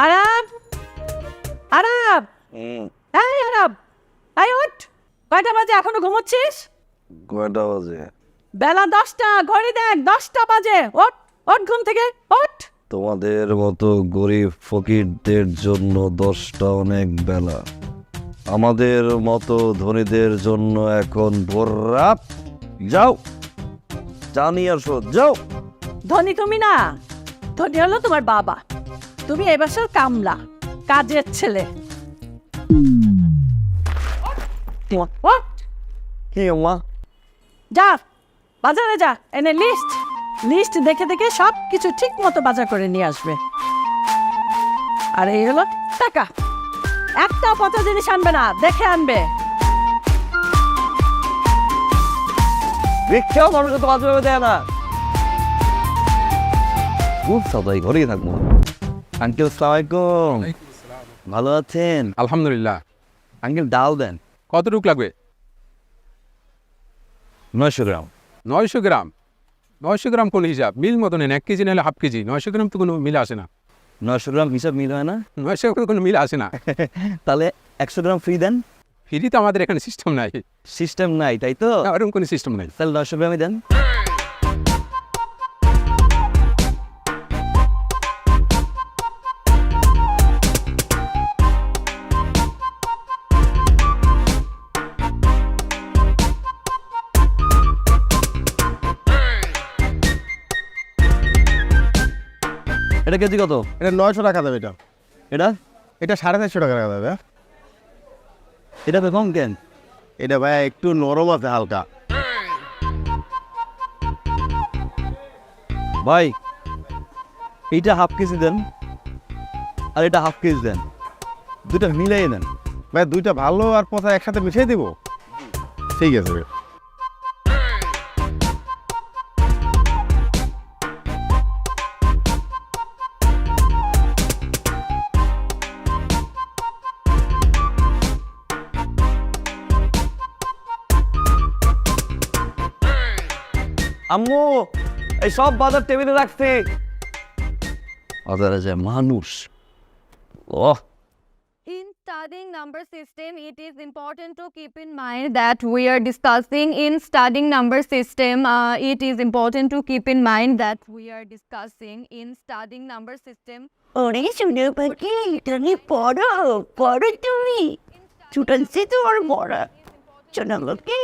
আরাব আরাব এই আরাব, এই ওঠ। কয়টা বাজে, এখনো ঘুমোচ্ছিস? কয়টা বাজে? বেলা 10টা, ঘড়ি দেখ 10টা বাজে। ওঠ ওঠ, ঘুম থেকে ওঠ। তোমাদের মতো গরিব ফকিরদের জন্য 10টা অনেক বেলা, আমাদের মতো ধনীদের জন্য এখন ভোর রাত। যাও, জানি আসো, যাও। ধনী তুমি না, ধনী হলো তোমার বাবা। তুমি এ বাসার কামলা, কাজের ছেলে। ওঠ, কি মা? যা বাজারে যা, এনে লিস্ট লিস্ট দেখে দেখে সব কিছু ঠিক মতো বাজার করে নিয়ে আসবে। আর এই হলো টাকা, একটা পচা জিনিস আনবে না, দেখে আনবে। রিক্সাও মানুষকে তো বাজারে দেয় না। খুব সবাই ঘরেই থাকবো। আঙ্কেল সালাম আলাইকুম। ভালো আছেন? আলহামদুলিল্লাহ। আঙ্কেল ডাল দেন। কতটুক লাগবে? 900 গ্রাম। 900 গ্রাম? 900 গ্রাম কোন হিসাব? মিল মতো নেন, 1 কেজি নাহলে হাফ কেজি। 900 গ্রাম তো কোনো মিল আসে না। 900 গ্রাম হিসাব মিল হয় না? 900 গ্রাম কোনো মিল আসে না। তাহলে 100 গ্রাম ফ্রি দেন। ফ্রি তো আমাদের এখানে সিস্টেম নাই। সিস্টেম নাই তাই তো? না, ওরকম কোনো সিস্টেম নাই। তাহলে 900 গ্রামই দেন। এটা কেজি কত? এটা 900 টাকা দেবে। এটা এটা 450 টাকা দেবে। এটা তো কম কেন? এটা ভাই একটু নরম আছে হালকা। ভাই এইটা হাফ কেজি দেন, আর এটা হাফ কেজি দেন, দুটা মিলাই দেন। ভাই দুইটা ভালো আর পচা একসাথে মিশিয়ে দিব। ঠিক আছে ভাই। আম্মু এই সব বাজার টেবিলে রাখছি। বাজারে যে মানুষ, ও In studying number system, it is important to keep in mind that we are discussing in studying number system. It is important to keep in mind that we are discussing in studying number system. ওরে শুনে পাখি, তুমি পড়ো পড়ো, তুমি ছুটাচ্ছি তোমার পড়া শোনালোকে।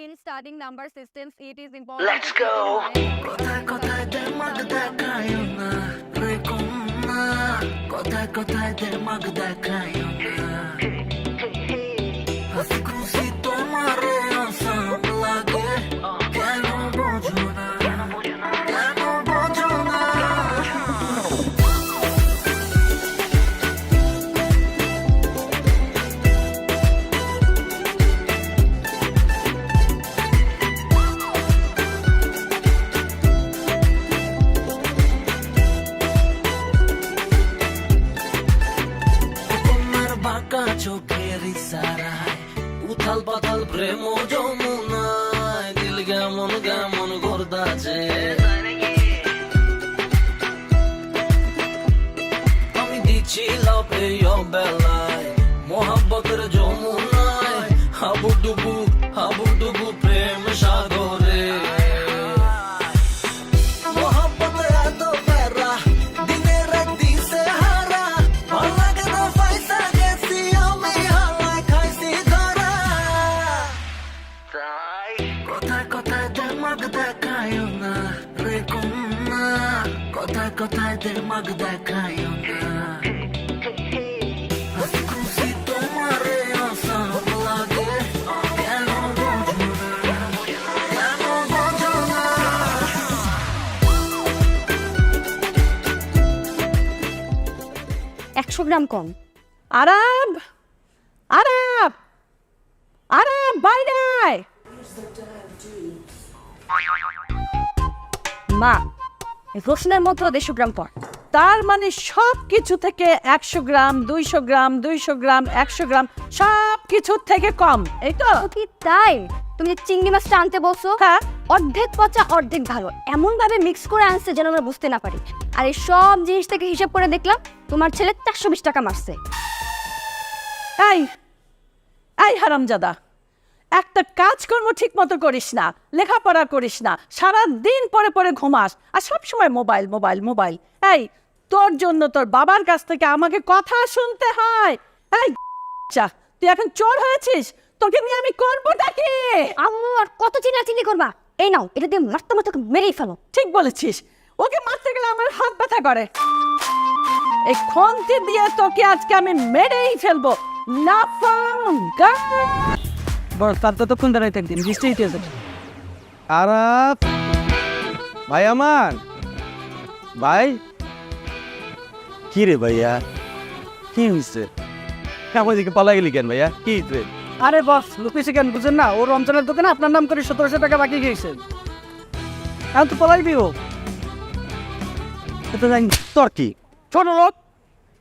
In studying number systems, it is important. Let's to keep go. in mind. কথায় কথায় দেমাগ দেখায় না রে কন্যা, কথায় কথায় দেমাগ দেখায় না। হাসি খুশি তোমারে আসাম লাগে, কেন বোঝো না, কেন বোঝো না। কন্যার বাঁকা চোখের ইশারায় উথাল পাথাল প্রেম যমুনায়, দিল কেমন কেমন ঘোরদাছে। আমি দিচ্ছি লাভে বেলায় মোহাব্বতের যমুনায়, হাবুডুবু প্রেম সাগরে। মোহাব্বত এত প্যারা, দিনের এক দিশে হারা, ভাল লাগে না পয়সা গেছি আমি হাওয়ায় খাইছি ধরা। তাই কথায় কথায় দেমাগ দেখায় না রে কন্যা, কথায় কথায় দেমাগ দেখায় না। হাসি খুশি তোমারে আসাম লাগে, কেন বোঝো না, কেন বোঝো না। 100 গ্রাম কম। আরাব আরাব আরাব, বাইরে আয়। মা, রসুনের মতো 150 গ্রাম পর। তার মানে সব কিছু থেকে 100 গ্রাম, 200 গ্রাম, 200 গ্রাম, 100 গ্রাম, সব কিছুর থেকে কম, এই তো? ও কি তাই? তুমি যে চিংড়ি মাছটা আনতে বলছো, হ্যাঁ। অর্ধেক পচা অর্ধেক ভালো, এমন ভাবে মিক্স করে আনছে যেন আমরা বুঝতে না পারি। আর এই সব জিনিস থেকে হিসাব করে দেখলাম তোমার ছেলে 420 টাকা মারছে। এই এই হারামজাদা, একটা কাজকর্ম ঠিক মতো করিস না, লেখাপড়া করিস না, সারা দিন পরে পরে ঘুমাস, আর সব সময় মোবাইল মোবাইল মোবাইল। এই তোর জন্য তোর বাবার কাছ থেকে আমাকে কথা শুনতে হয়। এই চা, তুই এখন চোর হয়েছিস, তোকে নিয়ে আমি করবোটা কি? আম্মু আর কত চিনাচিনি করবা? এই নাও, এটা দিয়ে মারতে মারতে মেরেই ফেলো। ঠিক বলেছিস, ওকে মারতে গেলে আমার হাত ব্যথা করে। এই খন্তি দিয়ে তোকে আজকে আমি মেরেই ফেলবো। না বড় তার ততক্ষণ দাঁড়াইতে একদিন বৃষ্টি হইতেছে। আরাপ ভাই আমার ভাই, কি রে ভাইয়া, কি হয়েছে? আমার দিকে পালা গেলি কেন ভাইয়া, কি হয়েছে? আরে বস, লুকিয়েছে কেন বুঝেন না? ও রমজানের দোকানে আপনার নাম করে 1700 টাকা বাকি গিয়েছেন। এখন তো পলাইবি ও। এটা জানি তোর কি ছোট লোক,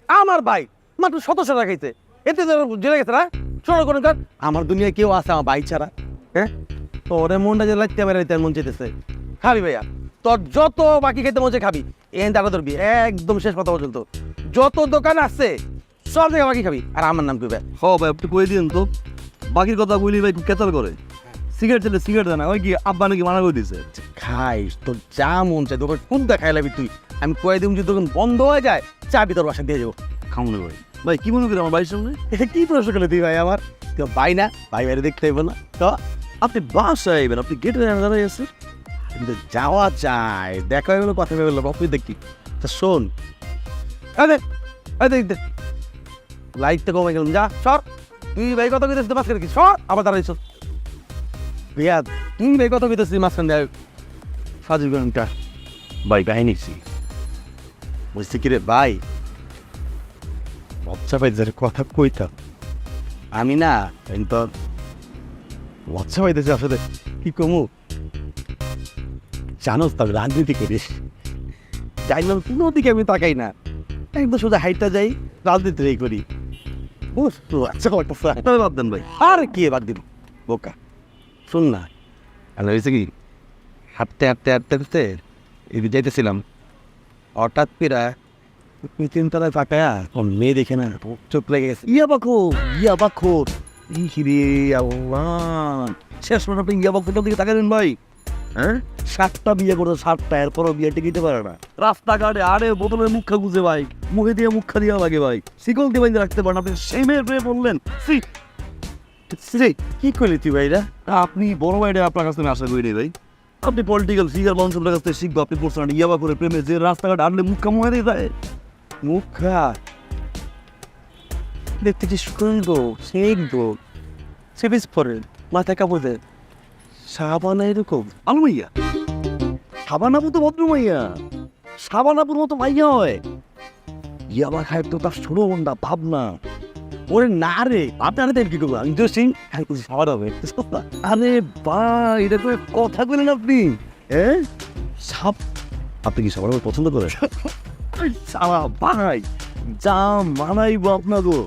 আমার ভাই মাত্র 1700 টাকা খাইছে, এতে জেলে গেছে না? ছোট কোন কার আমার দুনিয়ায় কেউ আছে আমার ভাই ছাড়া? হ্যাঁ, তোরে মনটা যে লাগতে পারে তার মন চেতেছে। খাবি ভাইয়া, তোর যত বাকি খেতে মন চায় খাবি, এন টাকা ধরবি একদম শেষ কথা পর্যন্ত। যত দোকান আছে সব জায়গায় বাকি খাবি, আর আমার নাম কইবে। হ ভাই, আপনি কই দিন তো, বাকির কথা বলি ভাই খুব কেতাল করে। সিগারেট ছেলে সিগারেট দেয় না, ওই কি আব্বা নাকি মানা করে দিছে। খাইস তোর যা মন চায়, দোকান কোনটা খাই লাগবি তুই। আমি কয়ে দিম যে দোকান বন্ধ হয়ে যায়, চাবি তোর বাসা দিয়ে যাবো। খামনে ভাই, ভাই কি মনে করি আমার ভাইয়ের সঙ্গে? কি প্রশ্ন করলে তুই ভাই আমার? তুই ভাই না, ভাই বাইরে দেখতে হইব না তো? আপনি বাসায় আইবেন, আপনি গেটে দাঁড়াই আছে। কিন্তু যাওয়া চাই, দেখা হয়ে গেলো, কথা হয়ে গেলো, তুই দেখি। তা শোন, দেখ দেখ লাইটটা কমে গেলাম, যা সর। তুই ভাই কত কইতেছিস মাঝখানে, কি সর আবার দাঁড়াইছ। বিয়া তুই ভাই কত কইতেছিস মাঝখানে দেখ সাজু গরমটা। ভাই কাহিনী কি? বুঝছি কি রে ভাই, লজ্জা পাইতে কথা কইতাম আমি না, কিন্তু লজ্জা পাইতেছি আসলে কি কমু। জানোস তো আমি রাজনীতি করিস, যাই না কোনো দিকে আমি তাকাই না, একদম সোজা হাইটটা যাই, রাজনীতিটাই করি। আচ্ছা তবে বাদ দেন ভাই। আর কি বাদ দিব বোকা। শোন না, আর হয়েছে কি, হাঁটতে হাঁটতে হাঁটতে হাঁটতে এদিকে যাইতেছিলাম, হঠাৎ পেরা তিনতলায় পাকায়া ওর মেয়ে দেখে না চোখ লেগে গেছে। ইয়া বাখর হিরে আল্লাহ, শেষ পর্যন্ত আপনি ইয়া বাখরটার দিকে তাকালেন ভাই? হ্যাঁ, 7টা বিয়ে করতে, 7টা, এরপরও বিয়ে টিকিতে পারে না। রাস্তাঘাটে আরে বোতলের মুখা গুজে ভাই, মুখে দিয়ে মুখা দেওয়া লাগে ভাই, শিকল দিয়ে বাইন্ধে রাখতে পারেন। আপনি সেই মেয়ের প্রেমে বললেন, কি করলি তুই ভাইরা? আপনি বড় ভাইটা আপনার কাছ থেকে আশা করি নি ভাই। আপনি পলিটিক্যাল ফিগার মানুষের কাছ থেকে শিখবো, আপনি পড়ছেন ইয়াবা করে প্রেমে যে রাস্তাঘাট আনলে মুখা মুখে দিয়ে যায়। মুখা দেখতে কি সুন্দর, শিখবো সেভিস পরে মাথায় কাপড় দেয়, সাবানা এরকম আলু মাইয়া, সাবানাপুর তো ভদ্র মাইয়া, সাবানাপুর মতো মাইয়া হয়। ইয়াবা খায় তো তার ছোট বন্ধা ভাবনা। ওরে না রে, আপনারা কি করবো? আমি তো সিং সাবার হবে। আরে ভাই, এটা তো কথা বলেন আপনি। হ্যাঁ, সাপ, আপনি কি সবার পছন্দ করেন? সারা ভাই যা মানাইবো আপনাকে,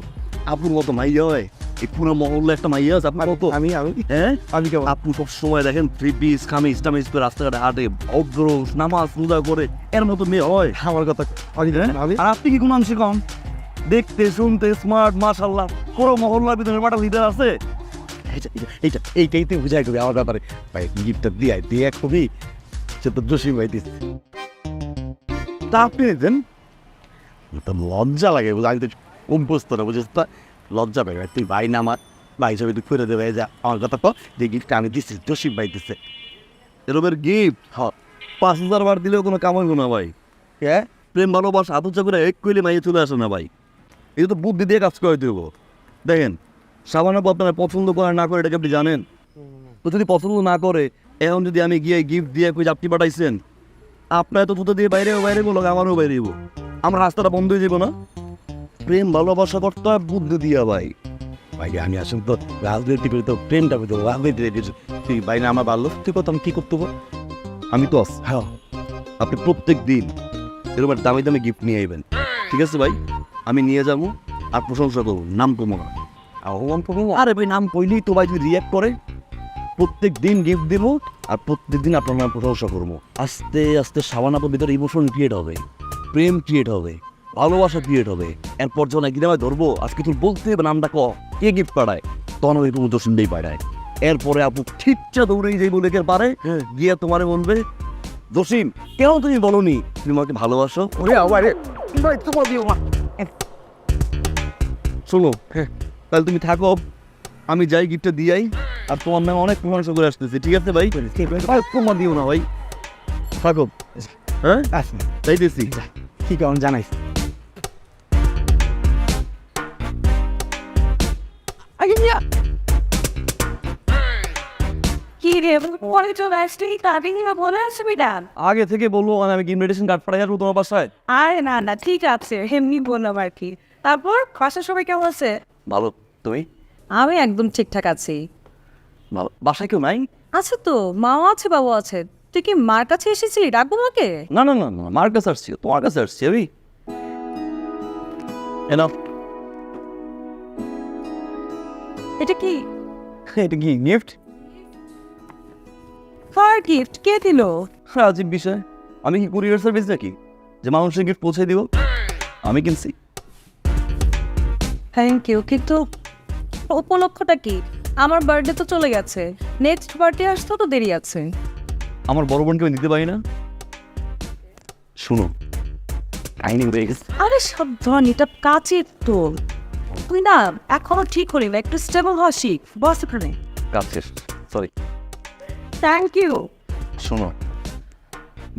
আপুর মতো মাইয়া হয়। এই পুরো মহল্লা একটা মাইয়া আছে আপনার মতো। আমি হ্যাঁ, আমি কেমন? আপনি সব সময় দেখেন 3 পিস কামিজ টামিজ করে রাস্তাঘাটে হাঁটে, ভদ্র নামাজ রোজা করে, এর মতো মেয়ে হয়? আমার কথা হ্যাঁ? আর আপনি কি কোন অংশে কম? দেখতে শুনতে স্মার্ট, মাশাআল্লাহ। পুরো মহল্লার ভিতরে একটা লিডার আছে। এইটাই তুই বুঝাই করবি আমার ব্যাপারে। ভাই গিফটটা দিয়ে খুবই সে তো জসিম ভাই দিস, তা আপনি দেন তো লজ্জা লাগে। আমি তো অভ্যস্ত না, বুঝিস তো, লজ্জা পাই ভাই। তুই ভাই না আমার ভাই হিসাবে তুই ফিরে দেবে, যা আমার কথা তো, যে গিফটটা আমি দিচ্ছি জসিম ভাই দিচ্ছে। এরমের গিফট 5000 বার দিলেও কোনো কাম হইব না ভাই। হ্যাঁ, প্রেম ভালোবাসা আদর করে এক কইলে মাইয়ে চলে আসে না ভাই। এই তো বুদ্ধি দিয়ে কাজ করে দেবো। দেখেন, সাবানাপু আপনারা পছন্দ করে না করে এটাকে আপনি জানেন তো? যদি পছন্দ না করে, এখন যদি আমি গিয়ে গিফট দিয়ে কই আপনি পাঠাইছেন, আপনার তো থুতো দিয়ে বাইরেও বাইরে বলো, আমারও বাইরে যাবো, আমার রাস্তাটা বন্ধ হয়ে যাবো না? প্রেম ভালোবাসা করতে হয় বুদ্ধি দিয়া ভাই। ভাই আমি আসলে তো রাজনীতি করি, তো প্রেমটা করতে রাজনীতি। তুই ভাই না আমার ভালো, তুই কত আমি কি করতে পারবো? আমি তো আছি। হ্যাঁ, আপনি প্রত্যেক দিন এরকম দামি দামি গিফট নিয়ে আইবেন, ঠিক আছে ভাই? আমি নিয়ে যাবো আর প্রশংসা করবো, নাম কমো না। আরে ভাই, নাম কইলেই তো ভাই যদি রিয়াক্ট করে, প্রত্যেক দিন গিফট দেবো আর প্রত্যেক দিন আপনার নাম প্রশংসা করবো। আস্তে আস্তে সাবানাপুর ভিতরে ইমোশন ক্রিয়েট হবে। প্রেম ক্রিয়েট হবে, ভালোবাসা ক্রিয়েট হবে। এরপর যখন একদিন আমায় ধরবো, আজকে তোর বলতে হবে নামটা কে গিফট পাঠায়, তখন ওই তুমি জসিম ভাই পাঠায়। এরপরে আপু ঠিকটা দৌড়েই যাই বলে পারে, গিয়ে তোমারে বলবে জসিম কেন তুমি বলনি তুমি আমাকে ভালোবাসো। ওরে আবার ভাই তোমার দিও মা। শোনো, তাহলে তুমি থাকো, আমি যাই গিফটটা দিয়াই, আর তোমার নামে অনেক প্রশংসা করে আসতেছি, ঠিক আছে ভাই? ভাই তোমার দিও না ভাই, থাকো। হ্যাঁ আচ্ছা যাইতেছি। ঠিক আছে জানাইস। কি রে পরে চলে আসলি তাড়াতাড়ি বলে আসবি না। আগে থেকে বলবো, মানে আমি ইনভিটেশন কার্ড পাঠাই আসবো তোমার বাসায়। আরে না না ঠিক আছে, এমনি বললাম আর কি। তারপর বাসার সবাই কেমন আছে? ভালো, তুমি? আমি একদম ঠিকঠাক আছি। ভালো। বাসায় কেউ নাই? আচ্ছা তো মাও আছে বাবু আছে। তুই কি মার কাছে এসেছিলি? ডাকবো মাকে? না না না না, মার কাছে আসছি, তোমার কাছে আসছি আমি। এনাও। এটা কি? এটা কি গিফট? কার গিফট? কে দিল? আজীব বিষয়, আমি কি কুরিয়ার সার্ভিস নাকি যে মানুষের গিফট পৌঁছে দিব? আমি কিনছি। থ্যাংক ইউ, কিন্তু উপলক্ষটা কি? আমার বার্থডে তো চলে গেছে, নেক্সট বার্থডে আসতেও তো দেরি আছে। আমার বড় বোনকে আমি দিতে পারি না? শুনো, কাহিনী হয়ে গেছে। আরে সাবধান, এটা কাচের তো। তুই না এখনো ঠিক করি না, একটু স্টেবল হওয়া শিখ। বস এখানে। কাজ শেষ, সরি। Thank you. শোনো,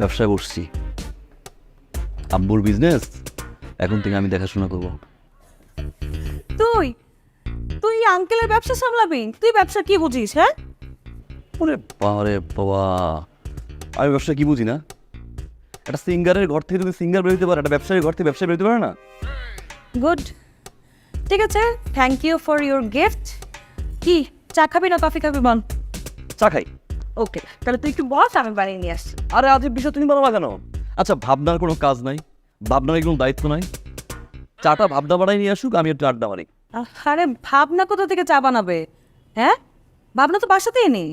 ব্যবসায় বসছি, আব্বুর বিজনেস এখন থেকে আমি দেখাশোনা করবো। তুই তুই আঙ্কেলের ব্যবসা সামলাবি? তুই ব্যবসা কি বুঝিস? হ্যাঁ, ওরে বাবারে বাবা, আমি ব্যবসা কি বুঝি না? একটা সিঙ্গারের ঘর থেকে যদি সিঙ্গার বেরোতে পারে, একটা ব্যবসায়ীর ঘর থেকে ব্যবসা বেরোতে পারে না? গুড, ঠিক আছে, thank you for your gift. কি চা খাবি না কফি খাবি বল? চা খাই। ওকে, তাহলে তুই একটু বস, আমি বানিয়ে নিয়ে আসছি। আরে আজীব বিষয় তুমি বলো না কেন? আচ্ছা, ভাবনার কোনো কাজ নাই, ভাবনার কোনো দায়িত্ব নাই। চাটা ভাবনা বাড়াই নিয়ে আসুক, আমি একটু আড্ডা মারি। আরে ভাবনা কোথা থেকে চা বানাবে? হ্যাঁ, ভাবনা তো বাসাতেই নেই।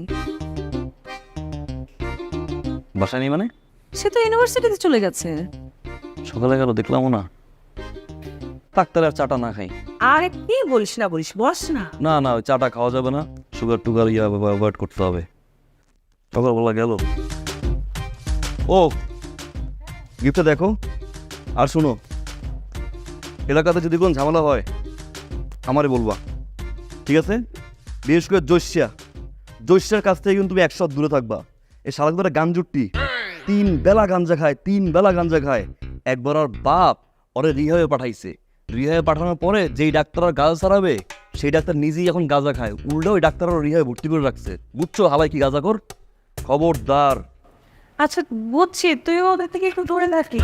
বাসায় নেই মানে? সে তো ইউনিভার্সিটিতে চলে গেছে। সকালে গেল দেখলামও না। ডাক্তার আর চাটা না খাই। আরে কি বলিস না বলিস, বস না। না না, ওই চাটা খাওয়া যাবে না, সুগার টুগার অ্যাভয়েড করতে হবে। সকালবেলা গেল। ও গিফটটা দেখো, আর শুনো, এলাকাতে যদি কোন ঝামেলা হয় আমারে বলবা, ঠিক আছে? বিশেষ করে জৈশ্যার কাছ থেকে কিন্তু তুমি 100 দূরে থাকবা। এই শালা ধরে গাঞ্জুট্টি 3 বেলা গাঞ্জা খায়। একবার ওর বাপ ওরে রিহাবে পাঠাইছে। রিহাবে পাঠানোর পরে যেই ডাক্তার আর গাঁজা ছাড়াবে, সেই ডাক্তার নিজেই এখন গাঁজা খায়। উল্টো ওই ডাক্তার ওর রিহাবে ভর্তি করে রাখছে। বুঝছো হালাই কি গাঁজা কর? খবরদার। আচ্ছা বুঝছি, তুই ওদের থেকে একটু দূরে থাকি।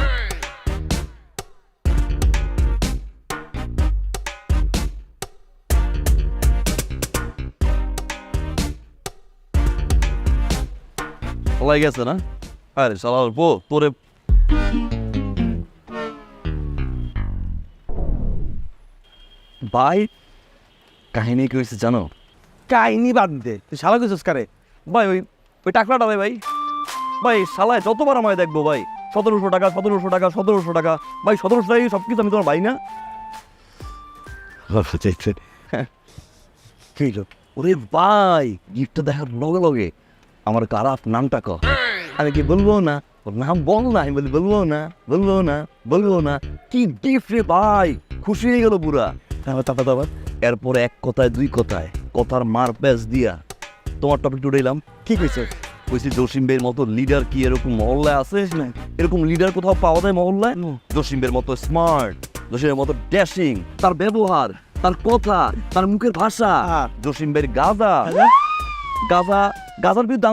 হালাই গেছে না? আরে শালার পো তোরে। ভাই কাহিনী কি হয়েছে জানো? কাহিনী বাদ দে, তুই শালা কিছু কারে? ভাই ওই টাকলাটা ভাই শালায় যতবার আমায় দেখবো ভাই 1700 টাকা ভাই 1700 টাকা সব কিছু। আমি তোমার ভাই না? ওরে ভাই, গিফটটা দেখার লগে লগে আমার খারাপ নামটা ক। আমি কি বলবো না? ওর নাম বল না। আমি বলবো না। কি গিফট রে ভাই, খুশি হয়ে গেল পুরা। এরপরে এক কথায় দুই কথায় কথার মার প্যাচ দিয়া তোমার টপিক উঠাইলাম। কি কইছে? কইছি জসিম ভাইয়ের মতো লিডার কি এরকম মহল্লায় আছে? এরকম লিডার কোথাও পাওয়া যায় মহল্লায়? জসিম ভাইয়ের মতো স্মার্ট, জসিমের মতো ড্যাশিং, তার ব্যবহার, তার কথা, তার মুখের ভাষা। জসিম ভাইয়ের গাজার বিরুদ্ধে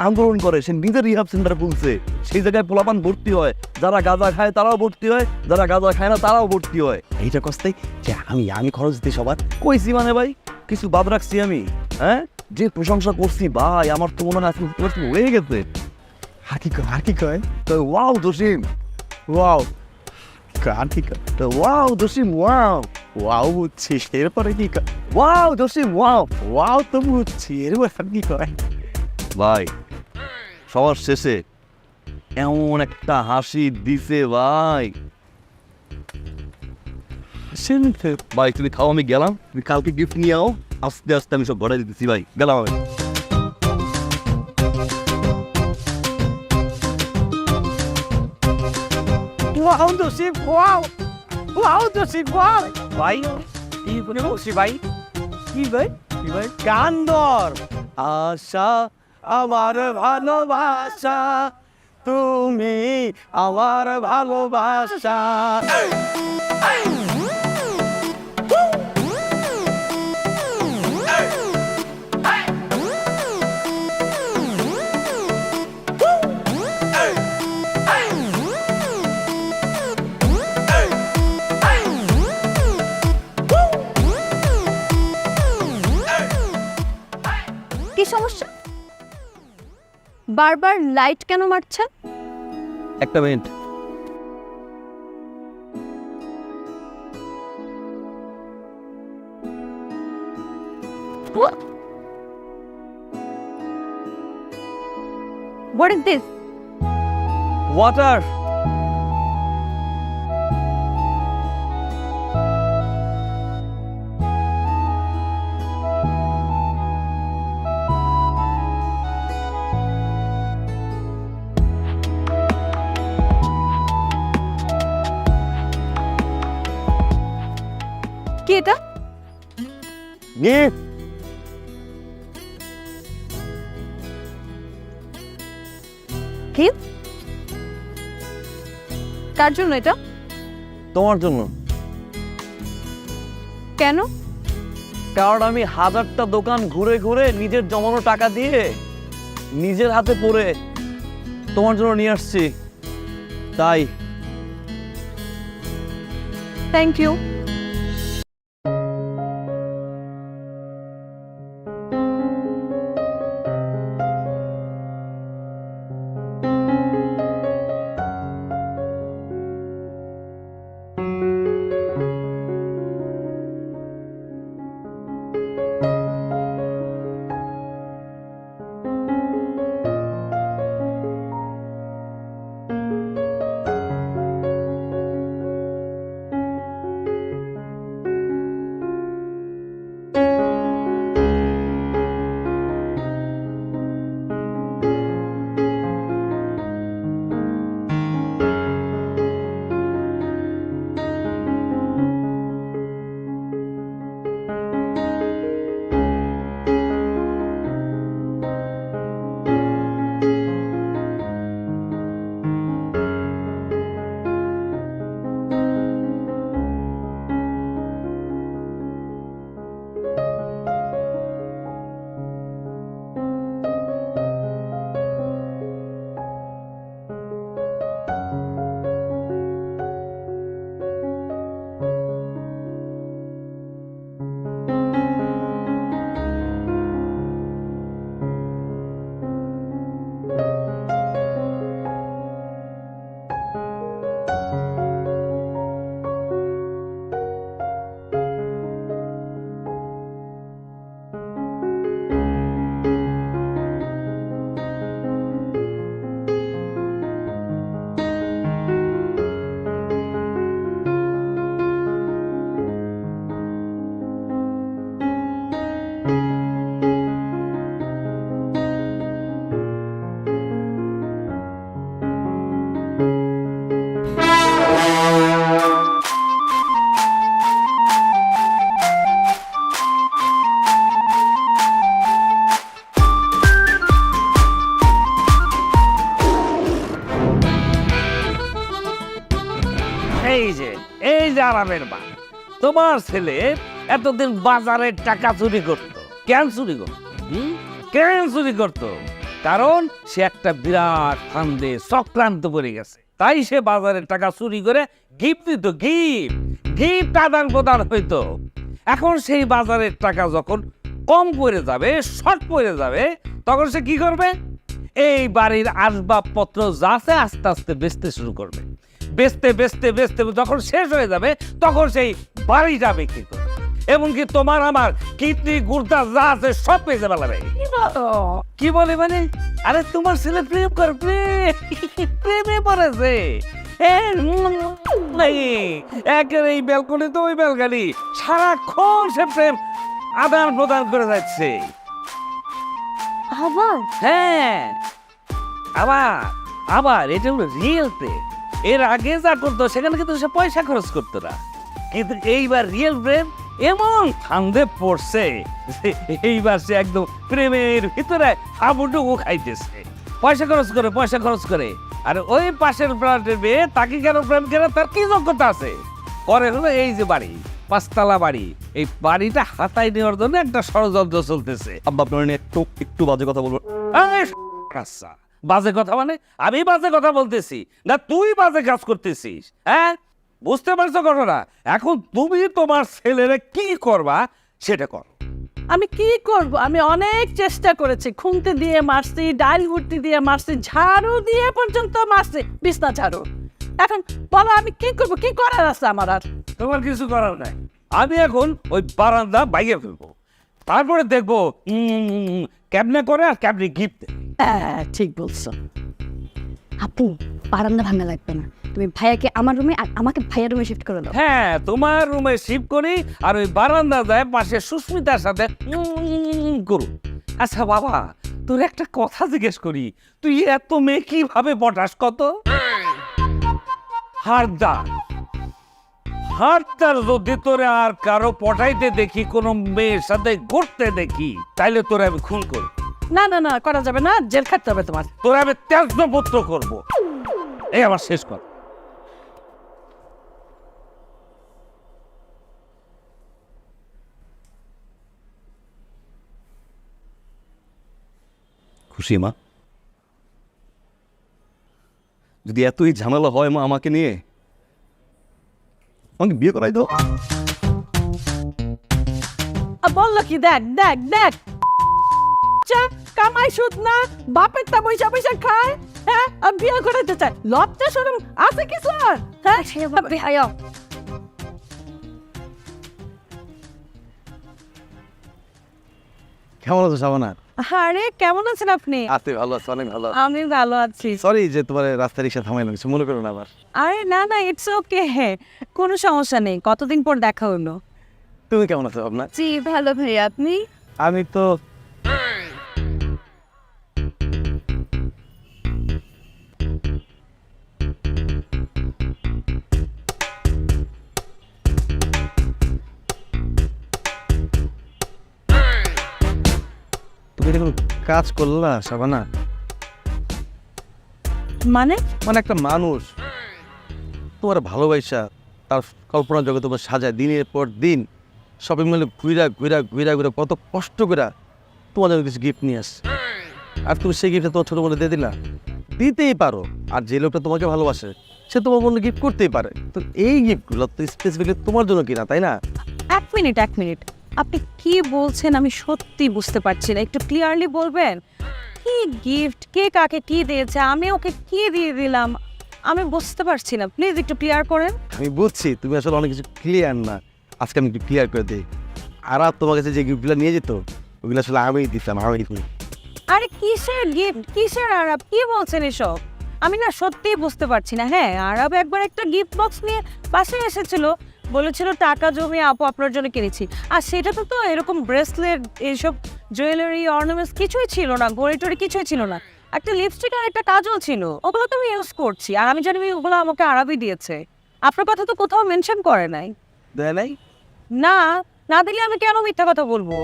আন্দোলন করে সে নিজের রিহাব সেন্টার খুলছে। সেই জায়গায় পোলাপান ভর্তি হয়, যারা গাঁজা খায় তারাও ভর্তি হয়, যারা গাঁজা খায় না তারাও ভর্তি হয়। এইটা কস্তাই যে আমি খরচ দিই সবার। কইছি মানে ভাই, কিছু বাদ রাখছি আমি? হ্যাঁ, যে প্রশংসা করছি ভাই, আমার তো মনে হয় হয়ে গেছে। আর কি কয়? তো ওয়াও জসিম, ওয়াও আর কি কয়? তো ওয়াও জসিম, ওয়াও বুঝছিস, এরপরে কি কয়? ওয়াও জসিম, ওয়াও তো বুঝছি, এরপর কি কয়? ভাই সবার শেষে এমন একটা হাসি দিছে ভাই। ভাই তুমি খাও, আমি গেলাম, তুমি কালকে গিফট নিয়ে আও, আস্তে আস্তে আমি সব ঘরে দিতেছি ভাই, গেলাম আমি। ওয়াও দোষী, ওয়াও ওয়াও দোষী, ওয়াও ভাই কি বলে বসি ভাই, কি ভাই কি ভাই গান ধর। আশা আমার ভালোবাসা, তুমি আমার ভালোবাসা। কি সমস্যা? বারবার লাইট কেন মারছেন? একটা minute. What is this? Water. কি এটা? গিফট। কি? কার জন্য এটা? তোমার জন্য। কেন? কারণ আমি হাজারটা দোকান ঘুরে ঘুরে নিজের জমানো টাকা দিয়ে নিজের হাতে পরে তোমার জন্য নিয়ে আসছি, তাই। Thank you. এই যে আরামের মা, তোমার ছেলে এতদিন বাজারের টাকা চুরি করতো। কেন চুরি করতো? কেন চুরি করতো? কারণ সে একটা বিরাট ফান্দে চক্রান্ত পড়ে গেছে, তাই সে বাজারের টাকা চুরি করে গিফট দিত। গিফট আদান প্রদান হইতো। এখন সেই বাজারের টাকা যখন কম পড়ে যাবে, শর্ট পড়ে যাবে, তখন সে কি করবে? এই বাড়ির আসবাবপত্র যা আছে আস্তে আস্তে বেচতে শুরু করবে। বেচতে বেচতে বেচতে যখন শেষ হয়ে যাবে তখন সেই বাড়িটা বিক্রি করবে। এমনকি তোমার আমার কিডনি গুর্দা যা আছে সব পেয়েছে বেলাবে। কি বলে মানে? আরে তোমার ছেলে প্রেম করে, প্রেমে পড়েছে। একের এই ব্যালকনি তো ওই ব্যালকনি, সারাক্ষণ সে প্রেম আদান প্রদান করে যাচ্ছে। আবার হ্যাঁ, আবার আবার এটা হলো রিয়েল প্রেম। এর আগে যা করতো সেখানে কিন্তু সে পয়সা খরচ করতো না, কিন্তু এইবার রিয়েল প্রেম এমন ফান্দে পড়ছে যে এইবার সে একদম প্রেমের ভিতরে হাবুডুবু খাইতেছে। পয়সা খরচ করে আর ওই পাশের ফ্ল্যাটের মেয়ে তাকে কেন প্রেম করে, তার কি যোগ্যতা আছে? করে হলো এই যে বাড়ি, 5 তলা বাড়ি, এই বাড়িটা হাতায় নেওয়ার জন্য একটা ষড়যন্ত্র চলতেছে। আব্বা আপনার নিয়ে একটু বাজে কথা বলবো। আচ্ছা, বাজে কথা মানে আমি বাজে কথা বলতেছি না, তুই বাজে কাজ করতেছিস? হ্যাঁ, বুঝতে পারছো ঘটনা? এখন তুমি তোমার ছেলেরে কি করবা সেটা কর। আমি কি করব? আমি অনেক চেষ্টা করেছি, খুন্তি দিয়ে মারছি, ডাল ভুট্টি দিয়ে মারছি, ঝাড়ু দিয়ে পর্যন্ত মারছি, বিছনা ঝাড়ু। এখন বলো আমি কি করব? কি করার আছে আমার আর? তোমার কিছু করার নাই। আমি এখন ওই বারান্দা বাইরে ফেলবো, তারপরে দেখবো ক্যাবনে করে আর ক্যাবনে গিফট। হ্যাঁ, ঠিক বলছো। আপু বারান্দা ভাঙা লাগবে না, তুমি ভাইয়াকে আমার রুমে আর আমাকে ভাইয়ার রুমে শিফট করে দাও। হ্যাঁ, তোমার রুমে শিফট করি আর ওই বারান্দা যায় পাশে সুস্মিতার সাথে করু। আচ্ছা বাবা, তোর একটা কথা জিজ্ঞেস করি, তুই এত মেয়ে কিভাবে পটাস? কত হারদার যদি তোরে আর কারো পটাইতে দেখি, কোনো মেয়ের সাথে ঘুরতে দেখি, তাইলে তোরে আমি খুন করব। না না না, করা যাবে না, জেল খাটতে হবে তোমার। তোরে আমি ত্যাজ্যপুত্র করব। এই আমার শেষ কর। খুশি মা? যদি এতই ঝামেলা হয় মা আমাকে নিয়ে, আমাকে বিয়ে করাই দাও। বললো কি? দেখ দেখ দেখ, কামাই সুদ না, বাপের তা পয়সা পয়সা খায়। হ্যাঁ, আর বিয়ে করাতে চায়, লজ্জা শরম আছে কিছু আর? হ্যাঁ, ভাইয়া কেমন আছো শাবানা? আরে কেমন আছেন আপনি? আছি ভালো আছি, অনেক ভালো আছি। আমি ভালো আছি। সরি যে তোমার রাস্তা রিক্সা থামাইলাম, কিছু মনে করো না আবার। আরে না না, ইটস ওকে, কোনো সমস্যা নেই। কতদিন পর দেখা হলো। তুমি কেমন আছো ভাবনা? জি ভালো ভাইয়া, আপনি? আমি তো তুমি এটা কোনো কাজ করলা শাবানা? মানে? মানে একটা মানুষ তোমার ভালোবাসা তার কল্পনা জগতে তোমার সাজায় দিনের পর দিন, শপিং মলে ঘুরা ঘুরা ঘুরা ঘুরা কত কষ্ট করে তোমার জন্য কিছু গিফট নিয়ে আসে, আর তুমি সেই গিফটটা তোমার ছোটো বোনে দিয়ে দিলা। দিতেই পারো, আর যে লোকটা তোমাকে ভালোবাসে সে তোমার বোনকে গিফট করতেই পারে, তো এই গিফটগুলো তো স্পেসিফিকলি তোমার জন্য কিনা, তাই না? এক মিনিট, আপনি কি বলছেন আমি সত্যি বুঝতে পারছি না, একটু ক্লিয়ারলি বলবেন। কি গিফট, কে কাকে কি দিয়েছে, আমি ওকে কি দিয়ে দিলাম, আমি বুঝতে পারছি না, প্লিজ একটু ক্লিয়ার করেন। আমি বুঝছি তুমি আসলে অনেক কিছু ক্লিয়ার না, আজকে আমি একটু ক্লিয়ার করে দিই। আর তোমার কাছে যে গিফটগুলো নিয়ে যেত ওগুলো আসলে আমিই দিতাম, আমি দিই। আরে কিসের গিফট, কিসের আরব, কি বলছেন এসব? আমি না সত্যিই বুঝতে পারছি না। হ্যাঁ, আরব একবার একটা গিফট বক্স নিয়ে পাশে এসেছিল, বলেছিল টাকা জমিয়ে আপু আপনার জন্য কিনেছি, আর সেটা তো এরকম ব্রেসলেট, এইসব জুয়েলারি, অর্নামেন্টস কিছুই ছিল না, ঘড়ি টড়ি কিছুই ছিল না, একটা লিপস্টিক আর একটা কাজল ছিল, ওগুলো তো আমি ইউজ করছি, আর আমি জানি ওগুলো আমাকে আরবই দিয়েছে। আপনার কথা তো কোথাও মেনশন করে নাই। দেয় নাই? না, না দিলে আমি কেন মিথ্যা কথা বলবো?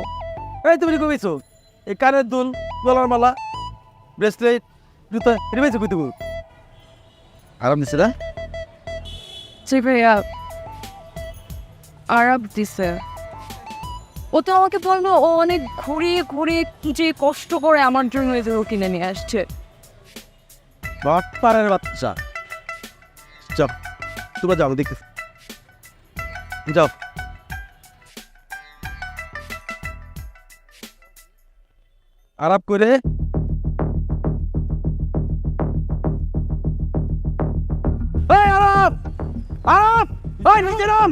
এই তুমি কমেছো, এই কানের দুল, গলার মালা, ব্রেসলেট, জুতা, এটা পেয়েছো কই তুমি? আরাম দিছে না? জি ভাইয়া, আরব দিছে। ও তো আমাকে বললো ও অনেক ঘুরিয়ে ঘুরিয়ে যে কষ্ট করে আমার জন্য এগুলো কিনে নিয়ে আসছে। বাটপাড়ের বাচ্চা। যাও, তোমরা যাও, দেখতে যাও। আরাপ করে আরাপ আরাপ, নিচে নাম।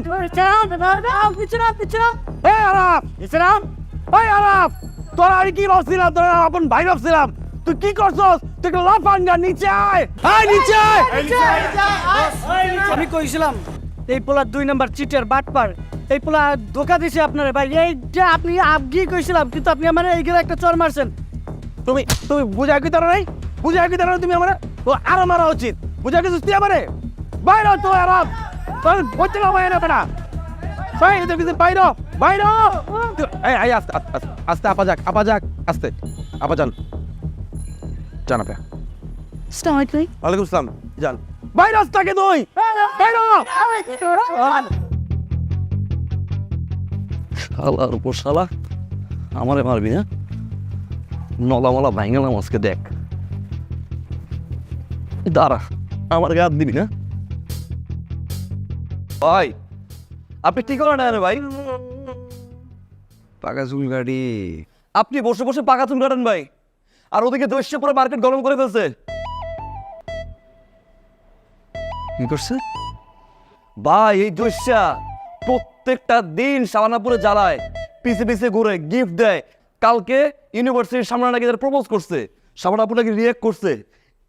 পিছনে এই আরাফ ইসলাম, এই আরাফ, তোরা আমি কি ভাবছিলাম, তোরা আপন ভাই ভাবছিলাম, তুই কি করছস? তুই লাফাঙ্গা, নিচে আয়, আয় নিচে আয়। আমি কইছিলাম এই পোলা 2 নাম্বার চিটার বাটপার, এই পোলা ধোকা দিছে আপনারে ভাই। এইটা আপনি আবগি কইছিলাম, কিন্তু আপনি আমার এইগুলো একটা চর মারছেন। তুমি তুমি বুঝা কি তারা নাই, বুঝা কি তারা তুমি আমার তো আরো মারা উচিত, বুঝা কি তুই আমারে বাইরে তো আরাম তোর বলতে না বাইরে বেটা, বাইরে তো কিছু বাইরে বাইরে। এই এই আস্তে আস্তে আস্তে, আপা যাক, আপা যাক, আস্তে আপা যান, জান আপা। আসসালামু আলাইকুম। ওয়ালাইকুম আসসালাম, যান বাইরে আসতাকে তুই বাইরে। শালার উপর শালা, আমারে মারবি না? নলা মলা ভাঙালাম আজকে, দেখ। দাঁড়া, আমার গায়ে হাত দিবি না? ভাই আপনি ঠিক করেন না ভাই, পাকা চুল গাড়ি। আপনি বসে বসে পাকা চুল কাটেন ভাই, আর ওদিকে দস্যে পুরো মার্কেট গরম করে ফেলছে। কি করছে? ভাই এই দস্যা প্রত্যেকটা দিন শাবানাপুরে জ্বালায়, পিছে পিছে ঘুরে গিফট দেয়। কালকে ইউনিভার্সিটির সামনে নাকি প্রপোজ করছে, শাবানাপুর নাকি রিয়েক্ট করছে।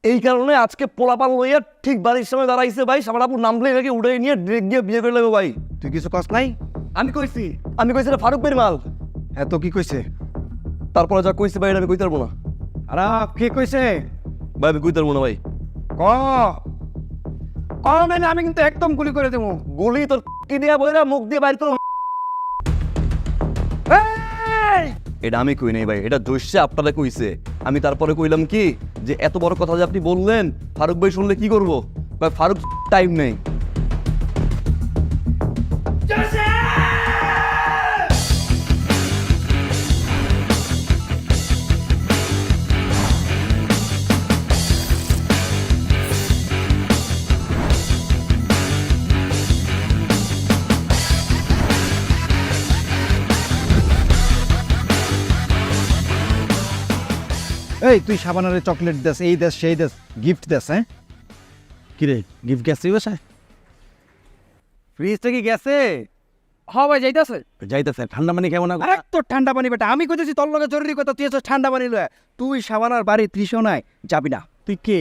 এই কারণে আজকে পোলাপাল লইয়া ঠিক বাড়ির সামনে দাঁড়াইছে ভাই, শাবানাপুর নামলে নাকি উড়ে নিয়ে ডিরেক্ট গিয়ে বিয়ে করে নেবে ভাই। তুই কিছু কস নাই? আমি কইছি এটা ফারুক বের মাল। এত কি কইছে? তারপরে যা কইছে ভাই, এটা আমি কইতে পারবো না আরাফ কি কইছে? ভাই, আমি কইতে পারবো না ভাই। ক মানে আমি কিন্তু একদম গুলি করে দেবো। গুলি তোর কি দিয়া বইরা মুখ দিয়ে বাইর করো। এটা আমি কই নাই ভাই, এটা দস্যে আপনারা কইছে। আমি তারপরে কইলাম কি যে এত বড় কথা যে আপনি বললেন, ফারুক ভাই শুনলে কি করবো ভাই? ফারুক টাইম নেই। এই তুই সাবানারে চকলেট দেস, এই দেস সেই দেস, গিফট দেস, হ্যাঁ? কিরে গিফট গেছে বাসায়? ফ্রিজটা কি গেছে? হবাই যাইতাছে। যাইতেছে, ঠান্ডা পানি কেমন? আরে তোর ঠান্ডা পানি বেটা, আমি কইতেছি তোর লগে জরুরি কথা, তুই এসে ঠান্ডা পানি লয়। তুই সাবানার বাড়ি ৩০ নাই যাবি না। তুই কে?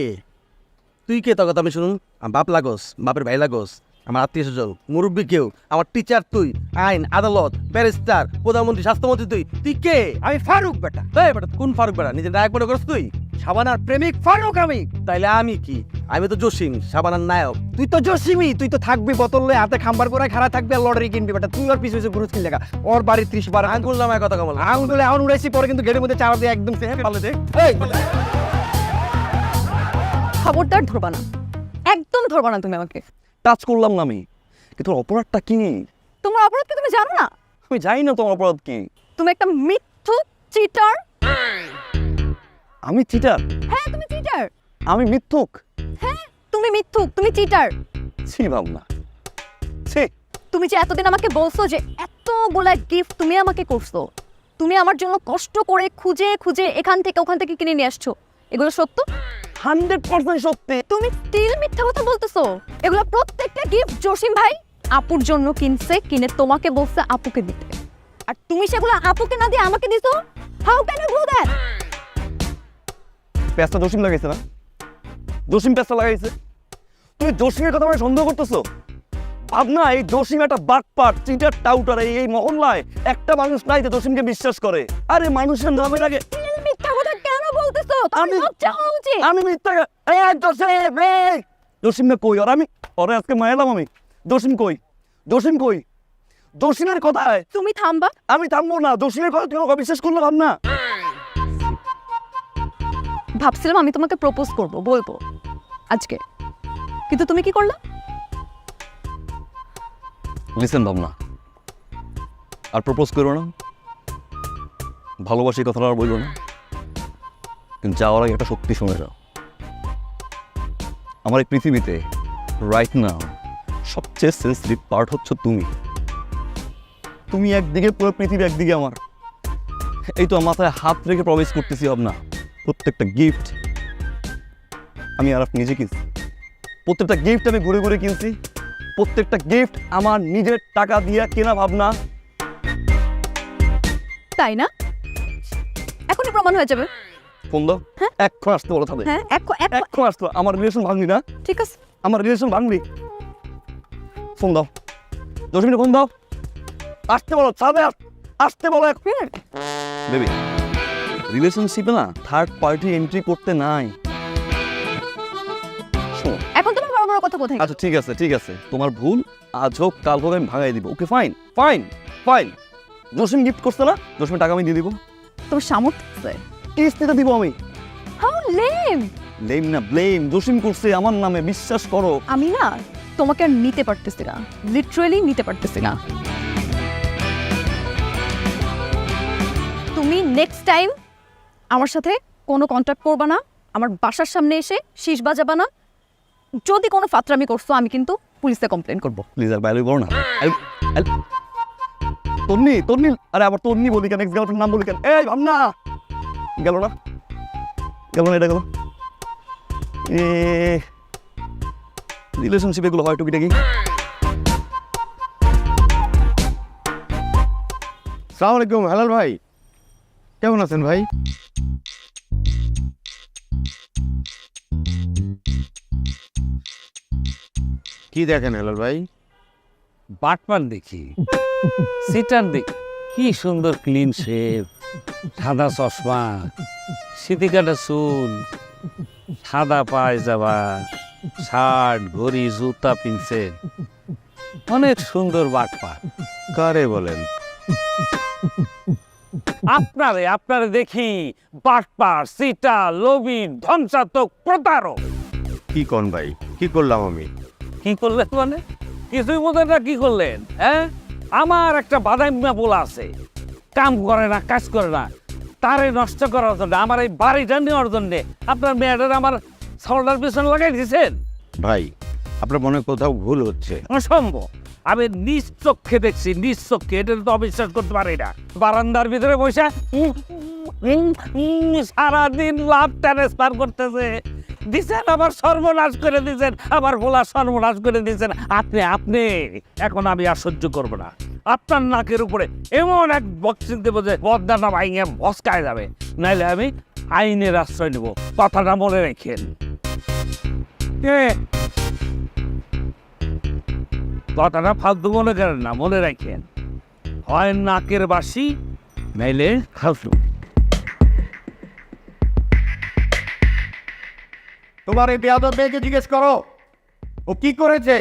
তুই কে? তোর কথা আমি শুনুন। আমার বাপ লাগোস, বাপের ভাই লাগোস, আমার আত্মীয় স্বজন, মুরব্বী কেউ, আমার টিচার তুই, আইন আদালত, ব্যারিস্টার, প্রধানমন্ত্রী, স্বাস্থ্যমন্ত্রী, তুই কে? আমি ফারুক বেটা, এই বেটা কোন ফারুক বেটা? নিজের নায়ক মনে করছ তুই? সাবানার প্রেমিক ফারুক আমি। তাইলে আমি কি? আমি তো জসিম, সাবানার নায়ক। তুই তো জসিমি, তুই তো থাকবি বোতল লয়ে হাতে খাম্বার করে খাড়া থাকবি আর লটারি কিনবি বেটা। তুই ওর পিছু পিছু ঘুরুস কিন লেখা, ওর বাড়ি ৩০ বার আঙ্গুল নামায় কথা কমল। আঙুলে এখন উড়াইছি, পরে কিন্তু গেটের মধ্যে চার দিয়ে একদম পালে দে। এই খবরদার ধরবা না, একদম ধরবা না তুমি আমাকে। টাচ করলাম না আমি, কিন্তু অপরাধটা কি? তোমার অপরাধ কি তুমি জানো না? আমি জানি না তোমার অপরাধ কি। তুমি একটা মিথ্যুক, চিটার। আমি চিটার? হ্যাঁ তুমি চিটার। আমি মিথ্যুক? হ্যাঁ তুমি মিথ্যুক, তুমি চিটার। ছি ভাবনা, ছি। তুমি যে এতদিন আমাকে বলছো যে এতগুলা গিফট তুমি আমাকে করছো, তুমি আমার জন্য কষ্ট করে খুঁজে খুঁজে এখান থেকে ওখান থেকে কিনে নিয়ে আসছো, এগুলো সত্য? 100% সত্যি। তুমি স্টিল মিথ্যা কথা বলতেছো। এগুলো প্রত্যেকটা গিফট জসিম ভাই আপুর জন্য কিনছে, কিনে তোমাকে বলছে আপুকে দিতে, আর তুমি সেগুলো আপুকে না দিয়ে আমাকে দিছো। How can you do that? পেঁচটা জসিম লাগাইছে না? জসিম পেঁচটা লাগাইছে। তুমি জসিমের কথা মানে সন্দেহ করতেছো? ভাবনা, এই জসিম একটা বাটপাট, চিটার, টাউটার। এই মহল্লায় একটা মানুষ নাই যে জসিমকে বিশ্বাস করে। আরে মানুষের নামের আগে মিথ্যা কথা কেন বলতেছো? আমি লজ্জা হওয়া উচিত। আমি মিথ্যা জসিম না কই? আর আমি ওরে আজকে মায়ালাম আমি। জসিম কই? জসিম কই? জসিমের কথায় তুমি থামবা। আমি থামবো না। জসিমের কথা তুমি বিশ্বাস করলে ভাবনা? ভাবছিলাম আমি তোমাকে প্রপোজ করব, বলবো আজকে, কিন্তু তুমি কি করলা? লিসেন ভাবনা, আর প্রপোজ করো না, ভালোবাসি কথাটা আর বললো না, কিন্তু যাওয়ার আগে একটা সত্যি শুনে যাও। আমার এই পৃথিবীতে রাইট নাও সবচেয়ে সেন্সিটিভ পার্ট হচ্ছে তুমি। তুমি একদিকে, পুরো পৃথিবী একদিকে আমার। এই তো মাথায় হাত রেখে প্রবেশ করতেছি ভাবনা। প্রত্যেকটা গিফট আমি আর নিজে কিনছি, প্রত্যেকটা গিফট আমি ঘুরে ঘুরে কিনছি, প্রত্যেকটা গিফট আমার নিজের টাকা দিয়ে কেনা ভাবনা। তাই না? এখনই প্রমাণ হয়ে যাবে। ফোন দাও, এখন আসতে বলো তাহলে। হ্যাঁ, এখন আসতে, আমার রিলেশন ভাঙবি না, ঠিক আছে। আমার রিলেশন ভাঙবি। ফোন দাও, 10 মিনিট ফোন দাও, আসতে বলো, ছাদে আসতে বলো এখন। বেবি, রিলেশনশিপে না থার্ড পার্টি এন্ট্রি করতে নাই। শোনো, এখন তুমি বড় বড় কথা কোথায়? আচ্ছা ঠিক আছে ঠিক আছে, তোমার ভুল, আজ হোক কাল হোক আমি ভাঙাই দিব। Okay fine fine fine. Jasim gift করছে না, 10 মিনিট টাকা আমি দিয়ে দিব। তোর সামর্থ্য আছে? কিস্তিতে দিব আমি। How lame. Blame no blame, Jasim করছে আমার নামে, বিশ্বাস করো। আমি না তোমাকে আর নিতে পারতেছি না, লিটারালি নিতে পারতেছি না। তুমি নেক্সট টাইম আমার সাথে কোনো কন্ট্যাক্ট করবা না, আমার বাসার সামনে এসে শীষ বাজাবা না। যদি কোনো ফাতরামি করছো আমি কিন্তু পুলিশে কমপ্লেন করবো। প্লিজ আর বাইরে বলো না। তন্নি তন্নি, আরে আবার তন্নি বলি কেন, এক্স গার্লফ্রেন্ড নাম বলি কেন? এই ভাবনা গেল না, গেল না, এটা গেল। রিলেশনশিপ এগুলো হয় টুকিটাকি। সালাম আলাইকুম হেলাল ভাই, কেমন আছেন ভাই? কি দেখেন হেলাল ভাই? বাটপান দেখি, সিটার দেখি, কি সুন্দর ক্লিন শেপ, সাদা চশমা, সিতিকাটা চুল, সাদা পায়জামা, শার্ট, ঘড়ি, জুতা পিনছে, অনেক সুন্দর বাটপান। কারে বলেন? আপনারে দেখি বাটপার, সিটা, লোভী, ধ্বংসাত্মক, প্রতারক। কি কোন ভাই, কি করলাম আমি? কি করলেন মানে? কিছুই বোঝেন না কি করলেন? হ্যাঁ, আমার একটা বাদাইমা বলা আছে, কাম করে না, কাজ করে না, তারে নষ্ট করার জন্য, আমার এই বাড়িটা নেওয়ার জন্য আপনার মেয়েটার আমার শোল্ডার পিছনে লাগাই দিয়েছেন। ভাই আপনার মনে কোথাও ভুল হচ্ছে। অসম্ভব, আমি নিজ চোখে দেখছি, নিজ চোখে, এটা তো অবিশ্বাস করতে পারি না। বারান্দার ভিতরে বসে সারাদিন লাভ ট্রান্সফার করতেছে, দিচ্ছেন আবার সর্বনাশ করে দিচ্ছেন, আবার ভোলা সর্বনাশ করে দিচ্ছেন। আপনি এখন আমি আর সহ্য করবো না। আপনার নাকের উপরে এমন এক বক্সিং দেবো যে বদনাটা ভাইঙে ভস্কায় যাবে, নাইলে আমি আইনের আশ্রয় নেব। কথাটা মনে রেখেন। কথাটা ফালতু মনে করেন না, মনে রাখেন, হয় নাকের বাসি নাইলে ফালতু। তোমার এই বেয়াদব মেয়েকে জিজ্ঞেস করো ও কি করেছে,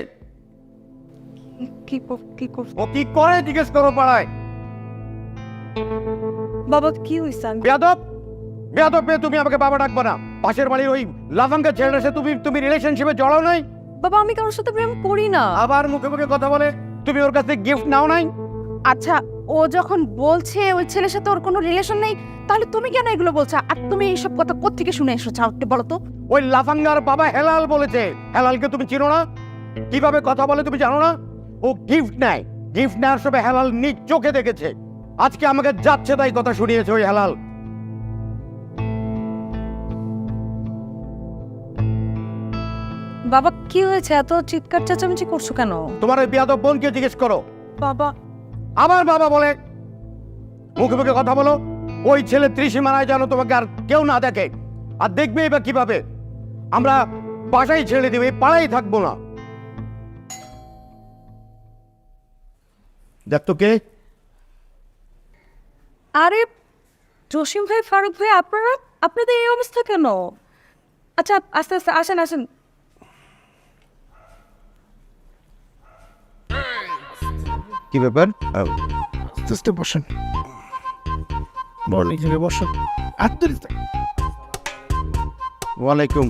ও কি করে জিজ্ঞেস করো পাড়ায়। বাবা কি হইছে? বেয়াদব বেয়াদব মেয়ে, তুমি আমাকে বাবা ডাকবো না। পাশের বাড়ির ওই লাফাঙ্গা ছেলেটার সাথে তুমি রিলেশনশিপে জড়াও নাই? বাবা আমি কারোর সাথে প্রেম করি না। আবার মুখে মুখে কথা বলে, তুমি ওর কাছে গিফট নাও নাই? আচ্ছা ও যখন বলছে ওই ছেলের সাথে ওর কোনো রিলেশন নেই, তাহলে তুমি কেন এগুলো বলছো? আর তুমি এইসব কথা কোত্থেকে শুনে এসেছো একটু বলো তো। ওই লাফাঙ্গার বাবা হেলাল বলেছে। হেলালকে তুমি চিনো না? কিভাবে কথা বলে তুমি জানো না? ও গিফট নেয়, গিফট নেওয়ার সময় হেলাল নিজ চোখে দেখেছে। আজকে আমাকে যাচ্ছে তাই কথা শুনিয়েছে ওই হেলাল। বাবা কি হয়েছে, এত চিৎকার চেঁচামেচি করছো কেন? তোমার ওই বেয়াদব বোনকে জিজ্ঞেস করো। বাবা আমার বাবা বলে, মুখে মুখে কথা বলো। ওই ছেলে ত্রিসীমানায় যেন তোমাকে আর কেউ না দেখে। আর দেখবে এবার কিভাবে? আমরা বাসায় ছেড়ে দেবে, পাড়াই থাকবো না। দেখ তো কে? আরে জসিম ভাই, ফারুক ভাই, আপনাদের এই অবস্থা কেন? আচ্ছা আস্তে আস্তে আসেন আসেন। কি ব্যাপার? বসেন, বসেন। ওয়ালাইকুম।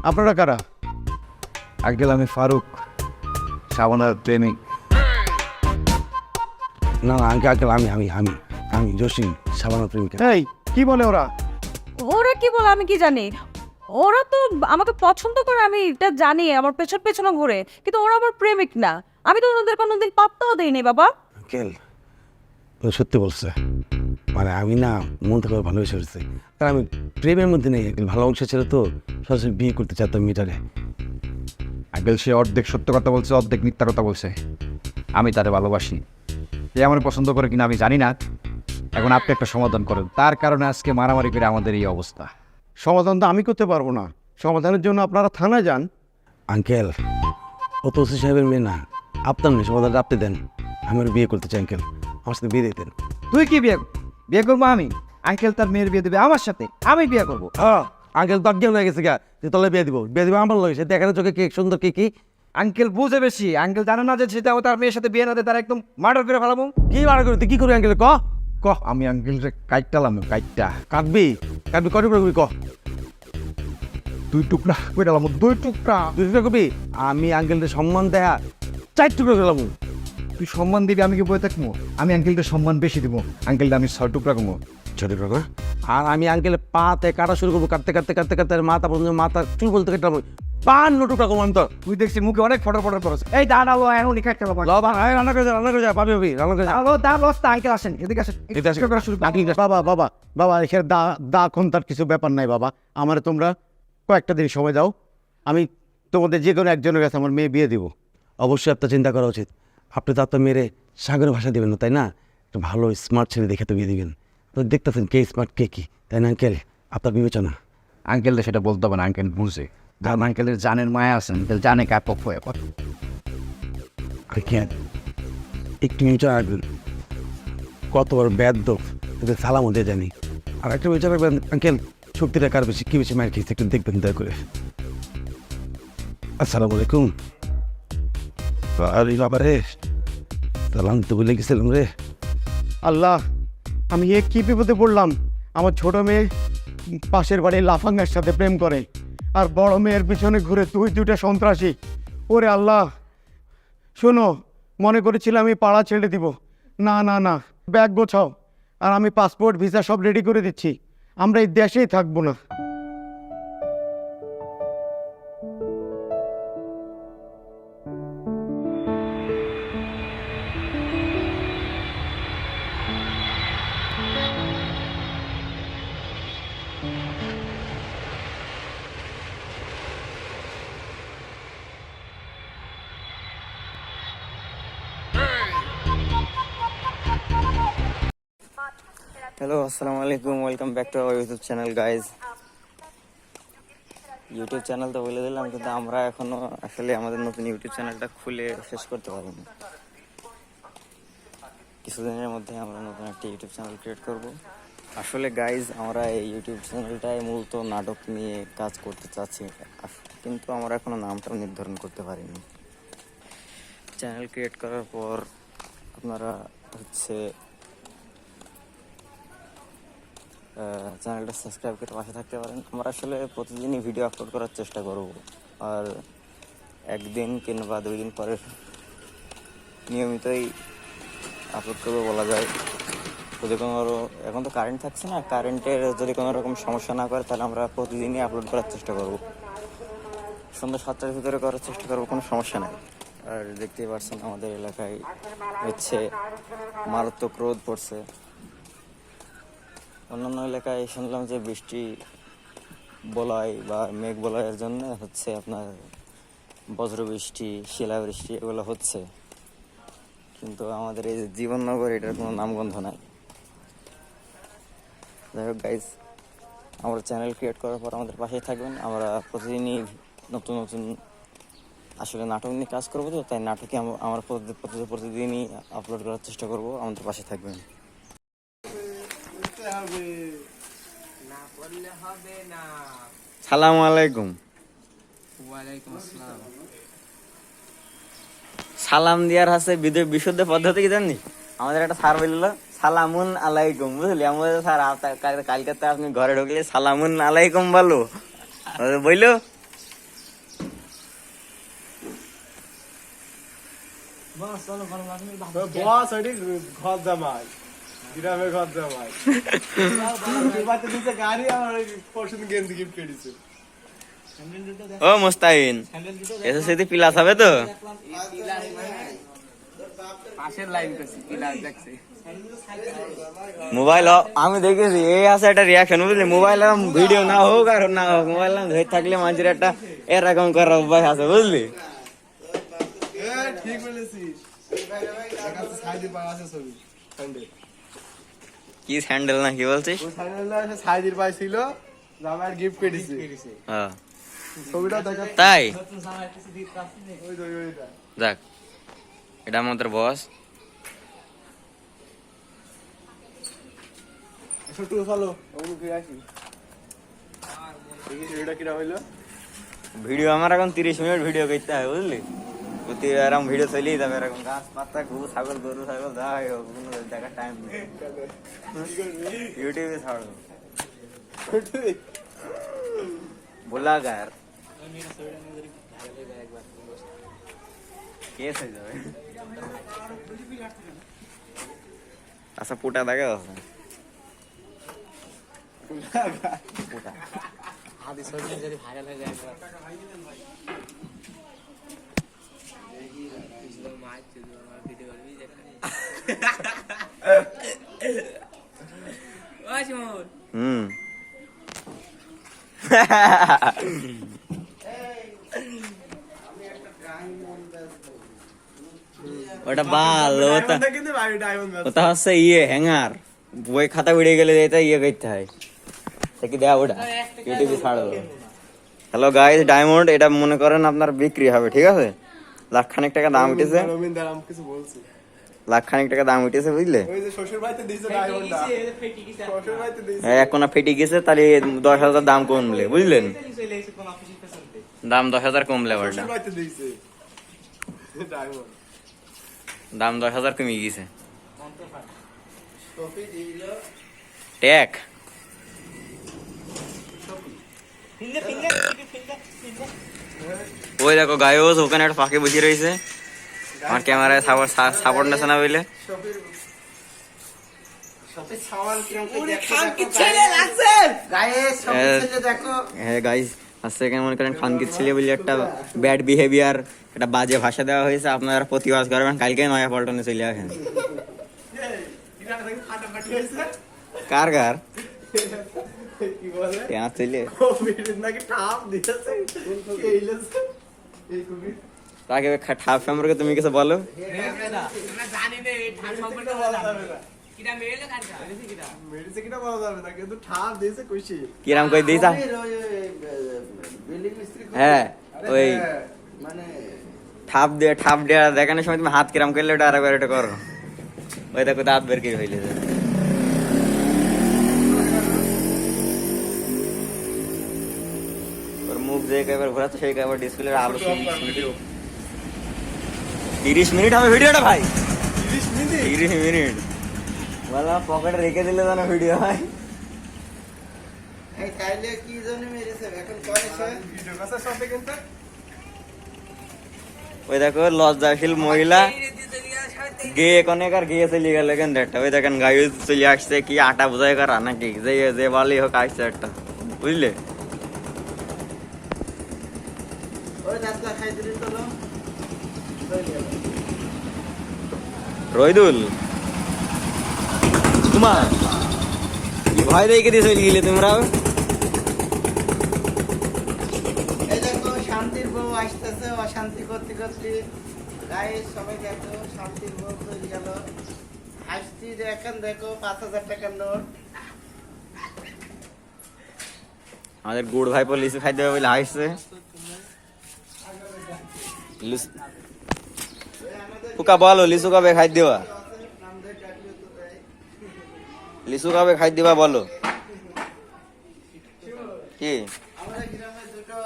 আপনারা কারা? আঙ্কেল আমি ফারুক, শাবানার প্রেমিক। না না আঙ্কেল আমি আমি আমি আমি জসিম, শাবানার প্রেমিক। এই কি বলে ওরা? ওরা কি বলে আমি কি জানি? ওরা তো আমাকে পছন্দ করে, আমি এটা জানি, আমার পেছনে ঘুরে, কিন্তু ওরা আমার প্রেমিক না। আমি তো ওদের কোনোদিন পাত্তাও দেইনি বাবা। আঙ্কেল ও সত্যি বলছে, মানে আমি না মন থেকে ভালোবেসে ফেলছি, কারণ আমি প্রেমের মধ্যে নেই। ভালো অংশ ছিল তো, সরাসরি বিয়ে করতে চাইতাম মিটারে। আঙ্কেল সে অর্ধেক সত্য কথা বলছে, অর্ধেক মিথ্যা কথা বলছে। আমি তারে ভালোবাসি, সে আমার পছন্দ করে কিনা আমি জানি না, এখন আপনি একটা সমাধান করেন, তার কারণে আজকে মারামারি করে আমাদের এই অবস্থা। সমাধান তো আমি করতে পারবো না, সমাধানের জন্য আপনারা থানায় যান। আঙ্কেল ও তো ওসি সাহেবের মেয়ে না, আপনার মেয়ে, সমাধানটা আপনি দেন। আমার বিয়ে করতে চাই আঙ্কেল, আমার সাথে বিয়ে দিতেন। তুই কি বিয়ে করবো আমি? আঙ্কেল তার মেয়ের বিয়ে দেবে আমার সাথে, আমি বিয়ে করবো। হ্যাঁ আঙ্কেল তো অজ্ঞান হয়ে গেছে গা যে তলে বিয়ে দিব আমার লগে, সে দেখার চোখে কি সুন্দর কি আঙ্কেল বুঝে বেশি, আঙ্কেল জানে না যে সেটা তার মেয়ের সাথে বিয়ে না দেয় তার একদম মার্ডার করে ফেলাবো। কি বার করে তুই কি করবি আঙ্কেল ক ক আমি আঙ্কেলরে কাইটালাম, কাইটটা কাটবি কটি করবি ক 2 টুকরা কইরালাম, 2 টুকরা। তুই যেটা করবি আমি আঙ্কেলকে সম্মান দেয়া 4 টুকরো করলাম। তুই সম্মান দিবি, আমি কি বই থাকবো? আমি আঙ্কেলকে সম্মান বেশি দিব, আঙ্কেলটা আমি 6 টুকরা কমো। ছোট টুকরো আর আমি আঙ্কেলে পাতে কাটা শুরু করবো, কাটতে কাটতে কাটতে কাটতে মাথা পর্যন্ত মাথা চুল বলতে কাটলাম 52 টুকরা কম আমি তো। তুই দেখছি মুখে অনেক ফটো করছ। এই দাঁড়ালো এখন খাইতে পারবো। রান্না করে যা পাবি রান্না করে যা। আঙ্কেল আসেন, এদিকে আসেন। এদিকে আসেন। করা শুরু করো। বাবা এখানে দা তার কিছু ব্যাপার নাই বাবা, আমার তোমরা কয়েকটা দিন সময় দাও, আমি তোমাদের যে কোনো একজনের কাছে আমার মেয়ে বিয়ে দিব। অবশ্যই আপনার চিন্তা করা উচিত। আপনি তো আপনার মেয়েরে সাগরের ভাষা দেবেন না, তাই না? একটা ভালো স্মার্ট ছেলে দেখে তো বিয়ে দিবেন। তো দেখতেছেন কে স্মার্ট কে কি, তাই না আঙ্কেল? আপনার বিবেচনা। আঙ্কেলটা সেটা বলতে হবে না, আঙ্কেল বুঝে। কারণ আঙ্কেলের জানের মায়া আছে, আঙ্কেল জানে কার পক্ষ হয়ে কথা। একটু বিচার রাখবেন, কত বড় ব্যাধ এদের সালামও দিয়ে জানি। আর একটা বিচার রাখবেন আঙ্কেল, শক্তিটা কার বেশি, কি বেশি মায়ের খেয়েছে একটু দেখবেন দয়া করে। আসসালামু আলাইকুম। আরে বাবা রে, সালাম তো বলে গেছিলাম রে। আল্লাহ, আমি এ কী বিপদে পড়লাম। আমার ছোট মেয়ে পাশের বাড়ির লাফাঙ্গার সাথে প্রেম করে, আর বড় মেয়ের পিছনে ঘুরে তুই দুইটা সন্ত্রাসী। ওরে আল্লাহ, শোনো, মনে করেছিলাম আমি পাড়া ছেড়ে দিব। না না না, ব্যাগ গোছাও, আর আমি পাসপোর্ট ভিসা সব রেডি করে দিচ্ছি, আমরা এই দেশেই থাকবো না। হ্যালো, আসসালামু আলাইকুম, welcome back to our YouTube channel guys. YouTube channel তো বলে দিলাম, কিন্তু আমরা এখনো আসলে আমাদের নতুন ইউটিউব চ্যানেলটা খুলে শেষ করতে পারিনি। কিছুদিনের মধ্যে আমরা নতুন একটা ইউটিউব চ্যানেল ক্রিয়েট করব। আসলে গাইজ, আমরা এই ইউটিউব চ্যানেলটায় মূলত নাটক নিয়ে কাজ করতে চাচ্ছি, কিন্তু আমরা এখনো নামটাও নির্ধারণ করতে পারিনি। চ্যানেল ক্রিয়েট করার পর আপনারা চ্যানেলটা সাবস্ক্রাইব করে পাশে থাকতে পারেন। আমরা আসলে প্রতিদিনই ভিডিও আপলোড করার চেষ্টা করব, আর একদিন কিংবা 2 দিন পরে নিয়মিতই আপলোড করবো বলা যায়। যদি কোনো এখন তো কারেন্ট থাকছে না, কারেন্টের যদি কোনো রকম সমস্যা না করে তাহলে আমরা প্রতিদিনই আপলোড করার চেষ্টা করব। সন্ধ্যা 7টার ভিতরে করার চেষ্টা করবো, কোনো সমস্যা নেই। আর দেখতেই পাচ্ছেন আমাদের এলাকায় মারাত্মক রোদ পড়ছে। অন্যান্য এলাকায় শুনলাম যে বৃষ্টি বলয় বা মেঘ বলয়ের জন্য আপনার বজ্রবৃষ্টি, শিলাবৃষ্টি এগুলো হচ্ছে, কিন্তু আমাদের এই যে জীবননগর, এটার কোনো নামগন্ধ নাই। যাই হোক গাইজ, আমরা চ্যানেল ক্রিয়েট করার পর আমাদের পাশেই থাকবেন। আমরা প্রতিদিনই নতুন নতুন আসলে নাটক নিয়ে কাজ করবো, তো তাই নাটকে আমরা প্রতিদিনই আপলোড করার চেষ্টা করব। আমাদের পাশে থাকবেন। সালাম আলাইকুম। সালাম দিয়ার আছে বিশুদ্ধ পদ্ধতি কি জানি? আমাদের একটা স্যার বললো সালামুন আলাইকুম, বুঝলি? আমাদের স্যার কালকে তো আপনি ঘরে ঢুকলে সালামুন আলাইকুম বলো বললো। ও মুস্তাহিন, এসএসসি প্লাস হবে তো? মোবাইল আমি দেখেছি এই আছে একটা রিয়াকশন, বুঝলি? মোবাইল ভিডিও না হোক আর না হোক, মোবাইল ধরে থাকলে মানুষের একটা এরকম করার অভ্যাস আছে, বুঝলি? কি স্যান্ডেল না কি বলছিস? সাইজের পাই ছিল আমার গিফট করে দিছে হ্যাঁ ছবিটা দেখা তাই ওই ওইটা দেখ, এটা আমাদের বস। ছোটু চলো ওগুলো ফিরে আসি দেখি এটা কিরা হইলো। ভিডিও আমার এখন 30 মিনিট ভিডিও করতে হয় বুঝলি, প্রতি এরকম ভিডিও চলেই যাবে, এরকম গাছ পাতা গরু ছাগল যা হয় হোক, কোনো দেখার টাইম নেই, ইউটিউবে ছাড়বো ব্লগার কেস হয়ে যাবে। আচ্ছা পুটা দেখা আছে পুটা হুম ওটা ভালো, ওটা হচ্ছে ইয়ে হ্যাঙ্গার, বই খাতা বেড়ে গেলে এটা ইয়ে করতে হয়, কি দেয়া ওটা ইউটিউবে ছাড়বো। হ্যালো গাইস, ডায়মন্ড এটা মনে করেন আপনার বিক্রি হবে, ঠিক আছে? লাখখানেক টাকা দাম উঠেছে, লাখখানেক টাকা দাম উঠেছে বুঝলে। হ্যাঁ এখন ফেটে গেছে, তাহলে 10,000 দাম কমলে বুঝলেন, দাম 10,000 কমলে ওটা দাম 10,000 কমে গেছে। ট্যাক ওই দেখো গায়স ওখানে একটা ফাঁকে বসে রয়েছে, আমার ক্যামেরায় সাপোর্ট নেছে না বুঝলে। হ্যাঁ গাইস আজকে মনে করেন খানকির ছেলে বলে একটা ব্যাড বিহেভিয়ার, একটা বাজে ভাষা দেওয়া হয়েছে, আপনারা প্রতিবাদ করবেন, কালকে নয়া পল্টনে চলে আসেন। কার কার চলে তাকে ঠাপ সম্পর্কে তুমি কিছু বলো। কিরাম কই দিয়েছা? হ্যাঁ ওই ঠাপ দেওয়া দেখানোর সময় তুমি হাত কিরাম করলে ওটা আর একবার এটা করো, ওই দেখো দাঁত বের করে হইলে। ওর মুখ যে একবার ঘোরাচ্ছে সেই একবার ডিসপ্লের আলো 30 মিনিট হবে ভিডিওটা ভাই, 30 মিনিট বললাম পকেটে রেখে দিলে জানো ভিডিও ভাই। ওই দেখো লজ্জাশীল মহিলা গিয়ে অনেক গিয়ে চলে গেল কেন একটা, ওই দেখেন গাড়ি চলে আসছে, কি আটা বোঝাই করা নাকি যে বলেই হোক আসছে একটা বুঝলে। রইদুল তোমার ভয় দেখে দিয়ে চলে গেলে তোমরা। শান্তির বউ আসতেছে, অশান্তি করতে করতে গাইস সবাই দেখো, শান্তির বউ চলে গেল। হাসছি দেখেন, দেখো 5,000 টাকার নোট। আমাদের গুড় ভাই লিচু খাই দেবে বলে হাসছে। ফুকা বলো লিচু কবে খাই দেওয়া, লিচু কবে খাই দিবা বলো। কি আমাদের গ্রামে দুটো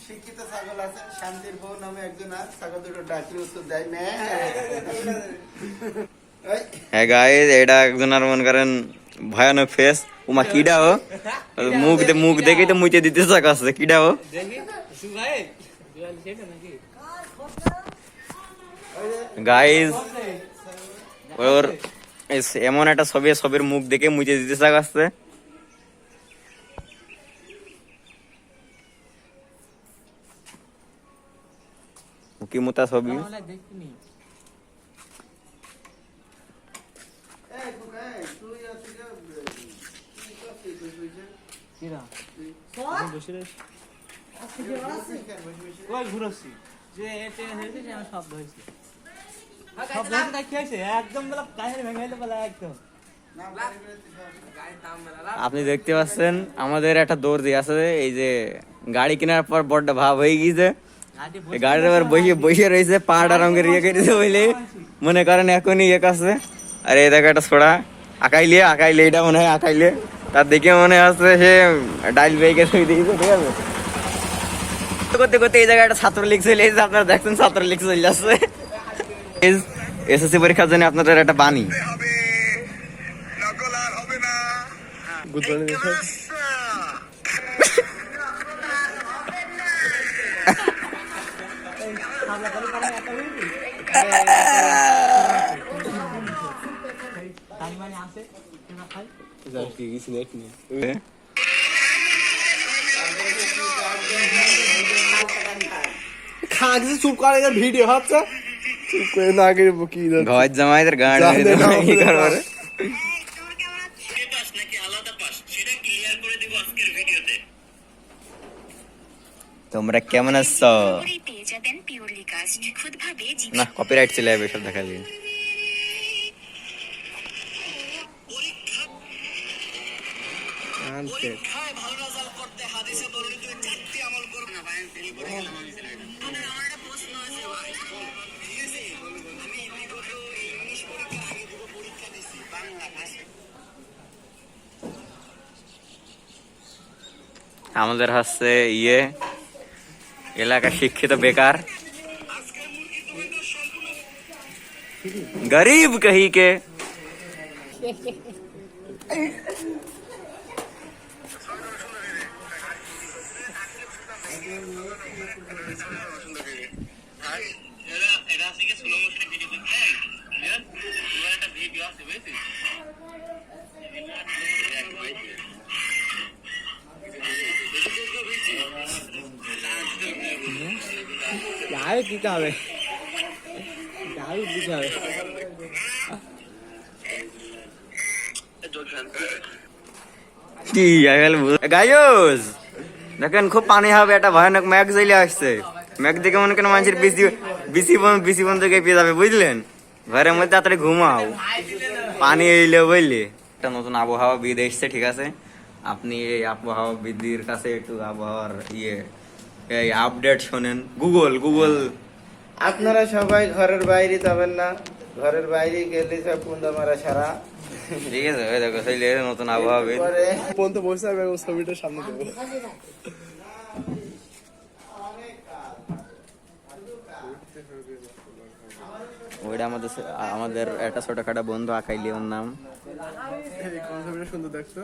শিক্ষিত ছাগল আছে, শান্তির বউ নামে একজন আছে, ছাগল দুটো ডাকলে উত্তর দেয় না। হ্যাঁ গাইস এটা একজন আর মনে করেন ভয়ানক ফেস, উমা কিডা ও মুখ দেখেই তো মুইতে দিতে চাকাচ্ছে, কিডা ও গাইস। ওর এমন একটা ছবির মুখ দেখে মুইতে দিতে চাকাচ্ছে। কি মোটা ছবি আপনি দেখতে পাচ্ছেন আমাদের একটা দর্জি আছে, এই যে গাড়ি কেনার পর বড্ড ভাব হয়ে গিয়েছে, এই গাড়ির আবার বসে বসে রয়েছে, পাড়া রঙের ইয়ে কেটেছে বলে মনে করেন এখনই ইয়ে কাছে। আর এই দেখো একটা ছোড়া আঁকাইলে এটা মনে হয় আঁকাইলে, তার দেখে মনে হচ্ছে সে ডাইল বাইকে ছবি দিয়েছে, ঠিক আছে। করতে করতে এই জায়গায় একটা ছাত্রলীগ চলে এসেছে, আপনারা দেখছেন ছাত্রলীগ চলে যাচ্ছে। এসএসসি পরীক্ষার জন্য আপনাদের একটা বাণী। চুপ করে ভিডিও হচ্ছে, চুপ করে না আগে কি ঘর জামাইদের গান তোমরা কেমন আছো? না কপিরাইট চলে যাবে সব দেখালি। আমাদের হচ্ছে ইয়ে এলাকা শিক্ষিত বেকার गरीब कहीं के গাইস দেখেন খুব পানি হবে, একটা ভয়ানক ম্যাগ চলে আসছে। ম্যাগ দেখে মনে করেন মানুষের বেশি বন্ধ পেয়ে যাবে, বুঝলেন। ঘরের মধ্যে তাড়াতাড়ি ঘুমাও, পানি এলে বুঝলি। একটা নতুন আবহাওয়াবিদ এসছে, ঠিক আছে। আপনি এই আবহাওয়াবিদের কাছে একটু আবহাওয়ার এই আপডেট শোনেন। গুগল আপনারা সবাই ঘরের বাইরে যাবেন না, ঘরের বাইরে গেলে সব কুন্দা মারা সারা, ঠিক আছে। ওই দেখো চলে এসেছে নতুন আবহাওয়াবিদ। পর্যন্ত বসে আমি ছবিটা সামনে দেবো। ওইটা আমাদের একটা ছোটখাটো বন্ধু আঁকাইলি, ওর নাম ছবিটা সুন্দর দেখছো,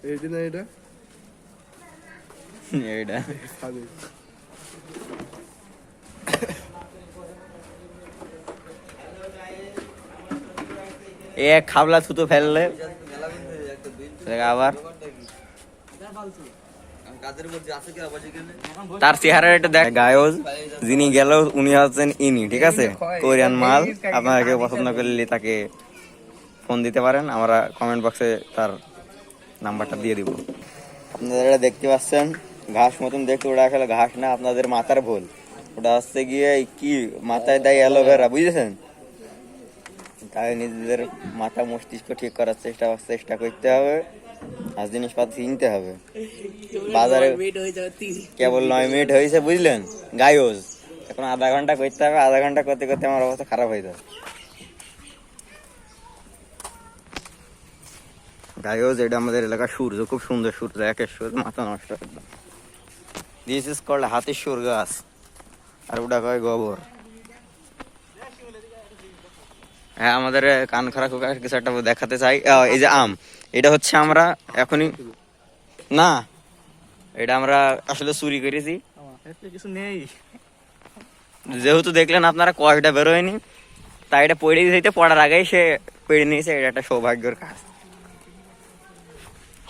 এই দিন এটা এইটা এক খাবলা থুতো ফেললে আবার তার চেহারা এটা দেখ। গায়জ যিনি গেল উনি হচ্ছেন ইনি, ঠিক আছে, কোরিয়ান মাল। আপনারা কেউ পছন্দ করলে তাকে ফোন দিতে পারেন, আমরা কমেন্ট বক্সে তার নাম্বারটা দিয়ে দিব। আপনারা দেখতে পাচ্ছেন ঘাস মতন দেখতে, ওটা আসলে ঘাস না, আপনাদের মাথার ভুল। ওটা হচ্ছে গিয়ে কি মাথায় দেয় অ্যালোভেরা, বুঝেছেন। তাই নিজেদের মাথা মস্তিষ্ক ঠিক করার চেষ্টা করতে হবে, আর জিনিসপাতি কিনতে হবে। বাজারে কেবল 9 মিনিট হয়েছে, বুঝলেন গাইজ। এখন আধা ঘন্টা করতে হবে, আধা ঘন্টা করতে করতে আমার অবস্থা খারাপ হয়ে যাবে। গাইজ এটা আমাদের এলাকার সূর্য, খুব সুন্দর সূর্য, একের সূর্য মাথা নষ্ট একদম। দিস ইজ কল্ড হাতির সুর গাছ, আর ওটা কয় গোবর। হ্যাঁ, আমাদের কান খারাপ কিছু একটা দেখাতে চাই। এই যে আম, এটা হচ্ছে আমরা এখনই না, এটা আমরা আসলে চুরি করেছি, কিছু নেই। যেহেতু দেখলেন আপনারা কয়টা বেরোয়নি, তাই এটা পড়ে দিতে, পড়ার আগেই সে পেড়ে নিয়েছে। এটা একটা সৌভাগ্যের কাজ।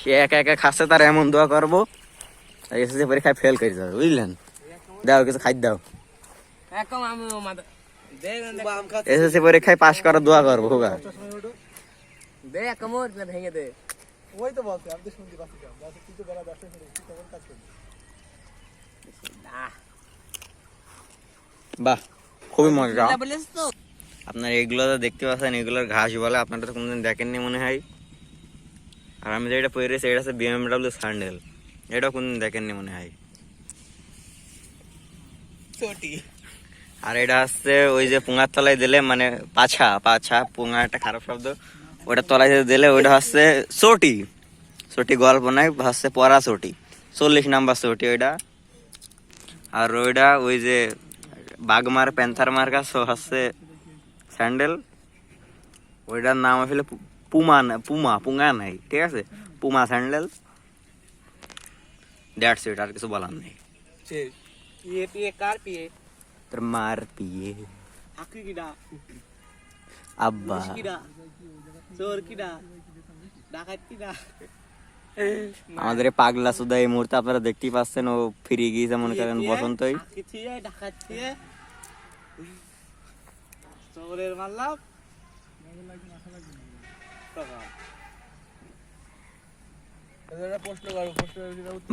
সে একা একা খাচ্ছে, তার এমন দোয়া করবো এসএসসি পরীক্ষায় ফেল করে যাবে, বুঝলেন। দাও কিছু খাই দাও, এসএসসি পরীক্ষায় পাশ করার দোয়া করবো। হোগা বাহ, খুবই মজা। আপনার এগুলো তো দেখতে পাচ্ছেন, এগুলোর ঘাস বলে, আপনারা তো কোনোদিন দেখেননি মনে হয়। আর আমি যেটা পরে রয়েছি এটা হচ্ছে BMW স্যান্ডেল, এটাও কোনোদিন দেখেননি মনে হয়। আর এটা হচ্ছে ওই যে পুঙার তলায় দিলে মানে পাছা পাছা, পুঙা একটা খারাপ শব্দ, ওটা তলায় দিলে ওইটা হচ্ছে চটি। চটি গল্প নাই, হচ্ছে পরা চটি, 40 নাম্বার চটি ওইটা। আর ওইটা ওই যে বাগমার প্যান্থার মার্কা হচ্ছে স্যান্ডেল, ওইটার নাম আসলে পুঙা নাই, ঠিক আছে, পুমা স্যান্ডেল। দ্যাটস ইট, আর কিছু বলার নেই। তোর মার পিয়ে আব্বা আমাদের এই পাগলা সুদা এই মুহূর্তে আপনারা দেখতেই পাচ্ছেন, ও ফিরে গিয়েছে মনে করেন বসন্তই।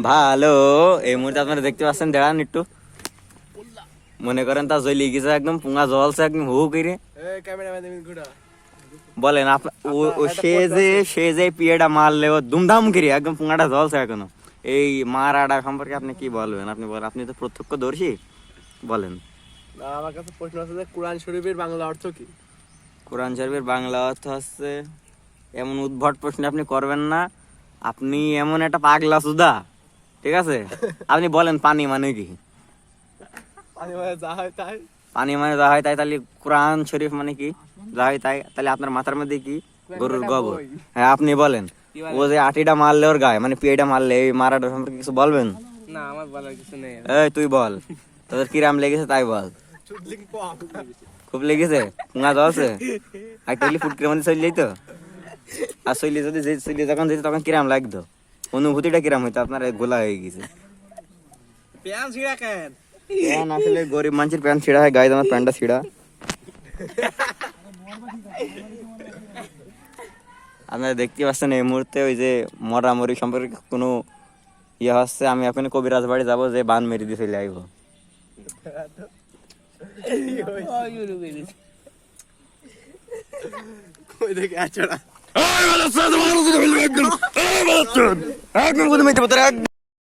ভালো, এই মুহূর্তে আপনারা দেখতে পাচ্ছেন, দাঁড়ান একটু, মনে করেন তা জ্বলি গেছে একদম, পুঙা জ্বলছে একদম হু করে। বলেন সে যে পিয়েটা মারলে ও দুমধাম করে একদম পুঙাটা জ্বলছে এখনো। এই মারাটা সম্পর্কে আপনি কি বলবেন? আপনি বলেন, আপনি তো প্রত্যক্ষদর্শী, বলেন। আমার কাছে প্রশ্ন আছে যে কোরআন শরীফের বাংলা অর্থ কি? কোরআন শরীফের বাংলা অর্থ হচ্ছে, এমন উদ্ভট প্রশ্ন আপনি করবেন না, আপনি এমন একটা পাগলা সুদা, ঠিক আছে? আপনি বলেন পানি মানে কি? পানি মানে যা হয় তাই, তাহলে কোরআন শরীফ মানে কি? যা হয় তাই, তাহলে আপনার মাথার মধ্যে কি? গরুর গোবর। হ্যাঁ, আপনি বলেন। ও যে আটিটা মারলে ওর গায়ে, মানে পিয়েটা মারলে, এই মারাটা সম্পর্কে কিছু বলবেন? না, আমার বলার কিছু নেই। এই তুই বল, তোদের কিরাম লেগেছে তাই বল। খুব লেগেছে, পুঙা জ্বলছে, আর তাহলে ফুটকির মধ্যে চলে যাইতো। আর শৈলী যদি যখন যেত তখন কিরাম লাগতো, অনুভূতিটা কিরাম হইতো? আপনার গোলা হয়ে গেছে। প্যান আসলে গরিব মানুষের প্যান্ট ছিঁড়া হয়, গায়ে আমার প্যান্টটা ছিঁড়া। আপনারা দেখতে পাচ্ছেন এই মুহূর্তে ওই যে মরামরি সম্পর্কে কোনো ইয়ে হচ্ছে। আমি এখন কবিরাজ বাড়ি যাবো, যে বান মেরে দিয়ে চলে আইব। ওই দেখে আচড়া।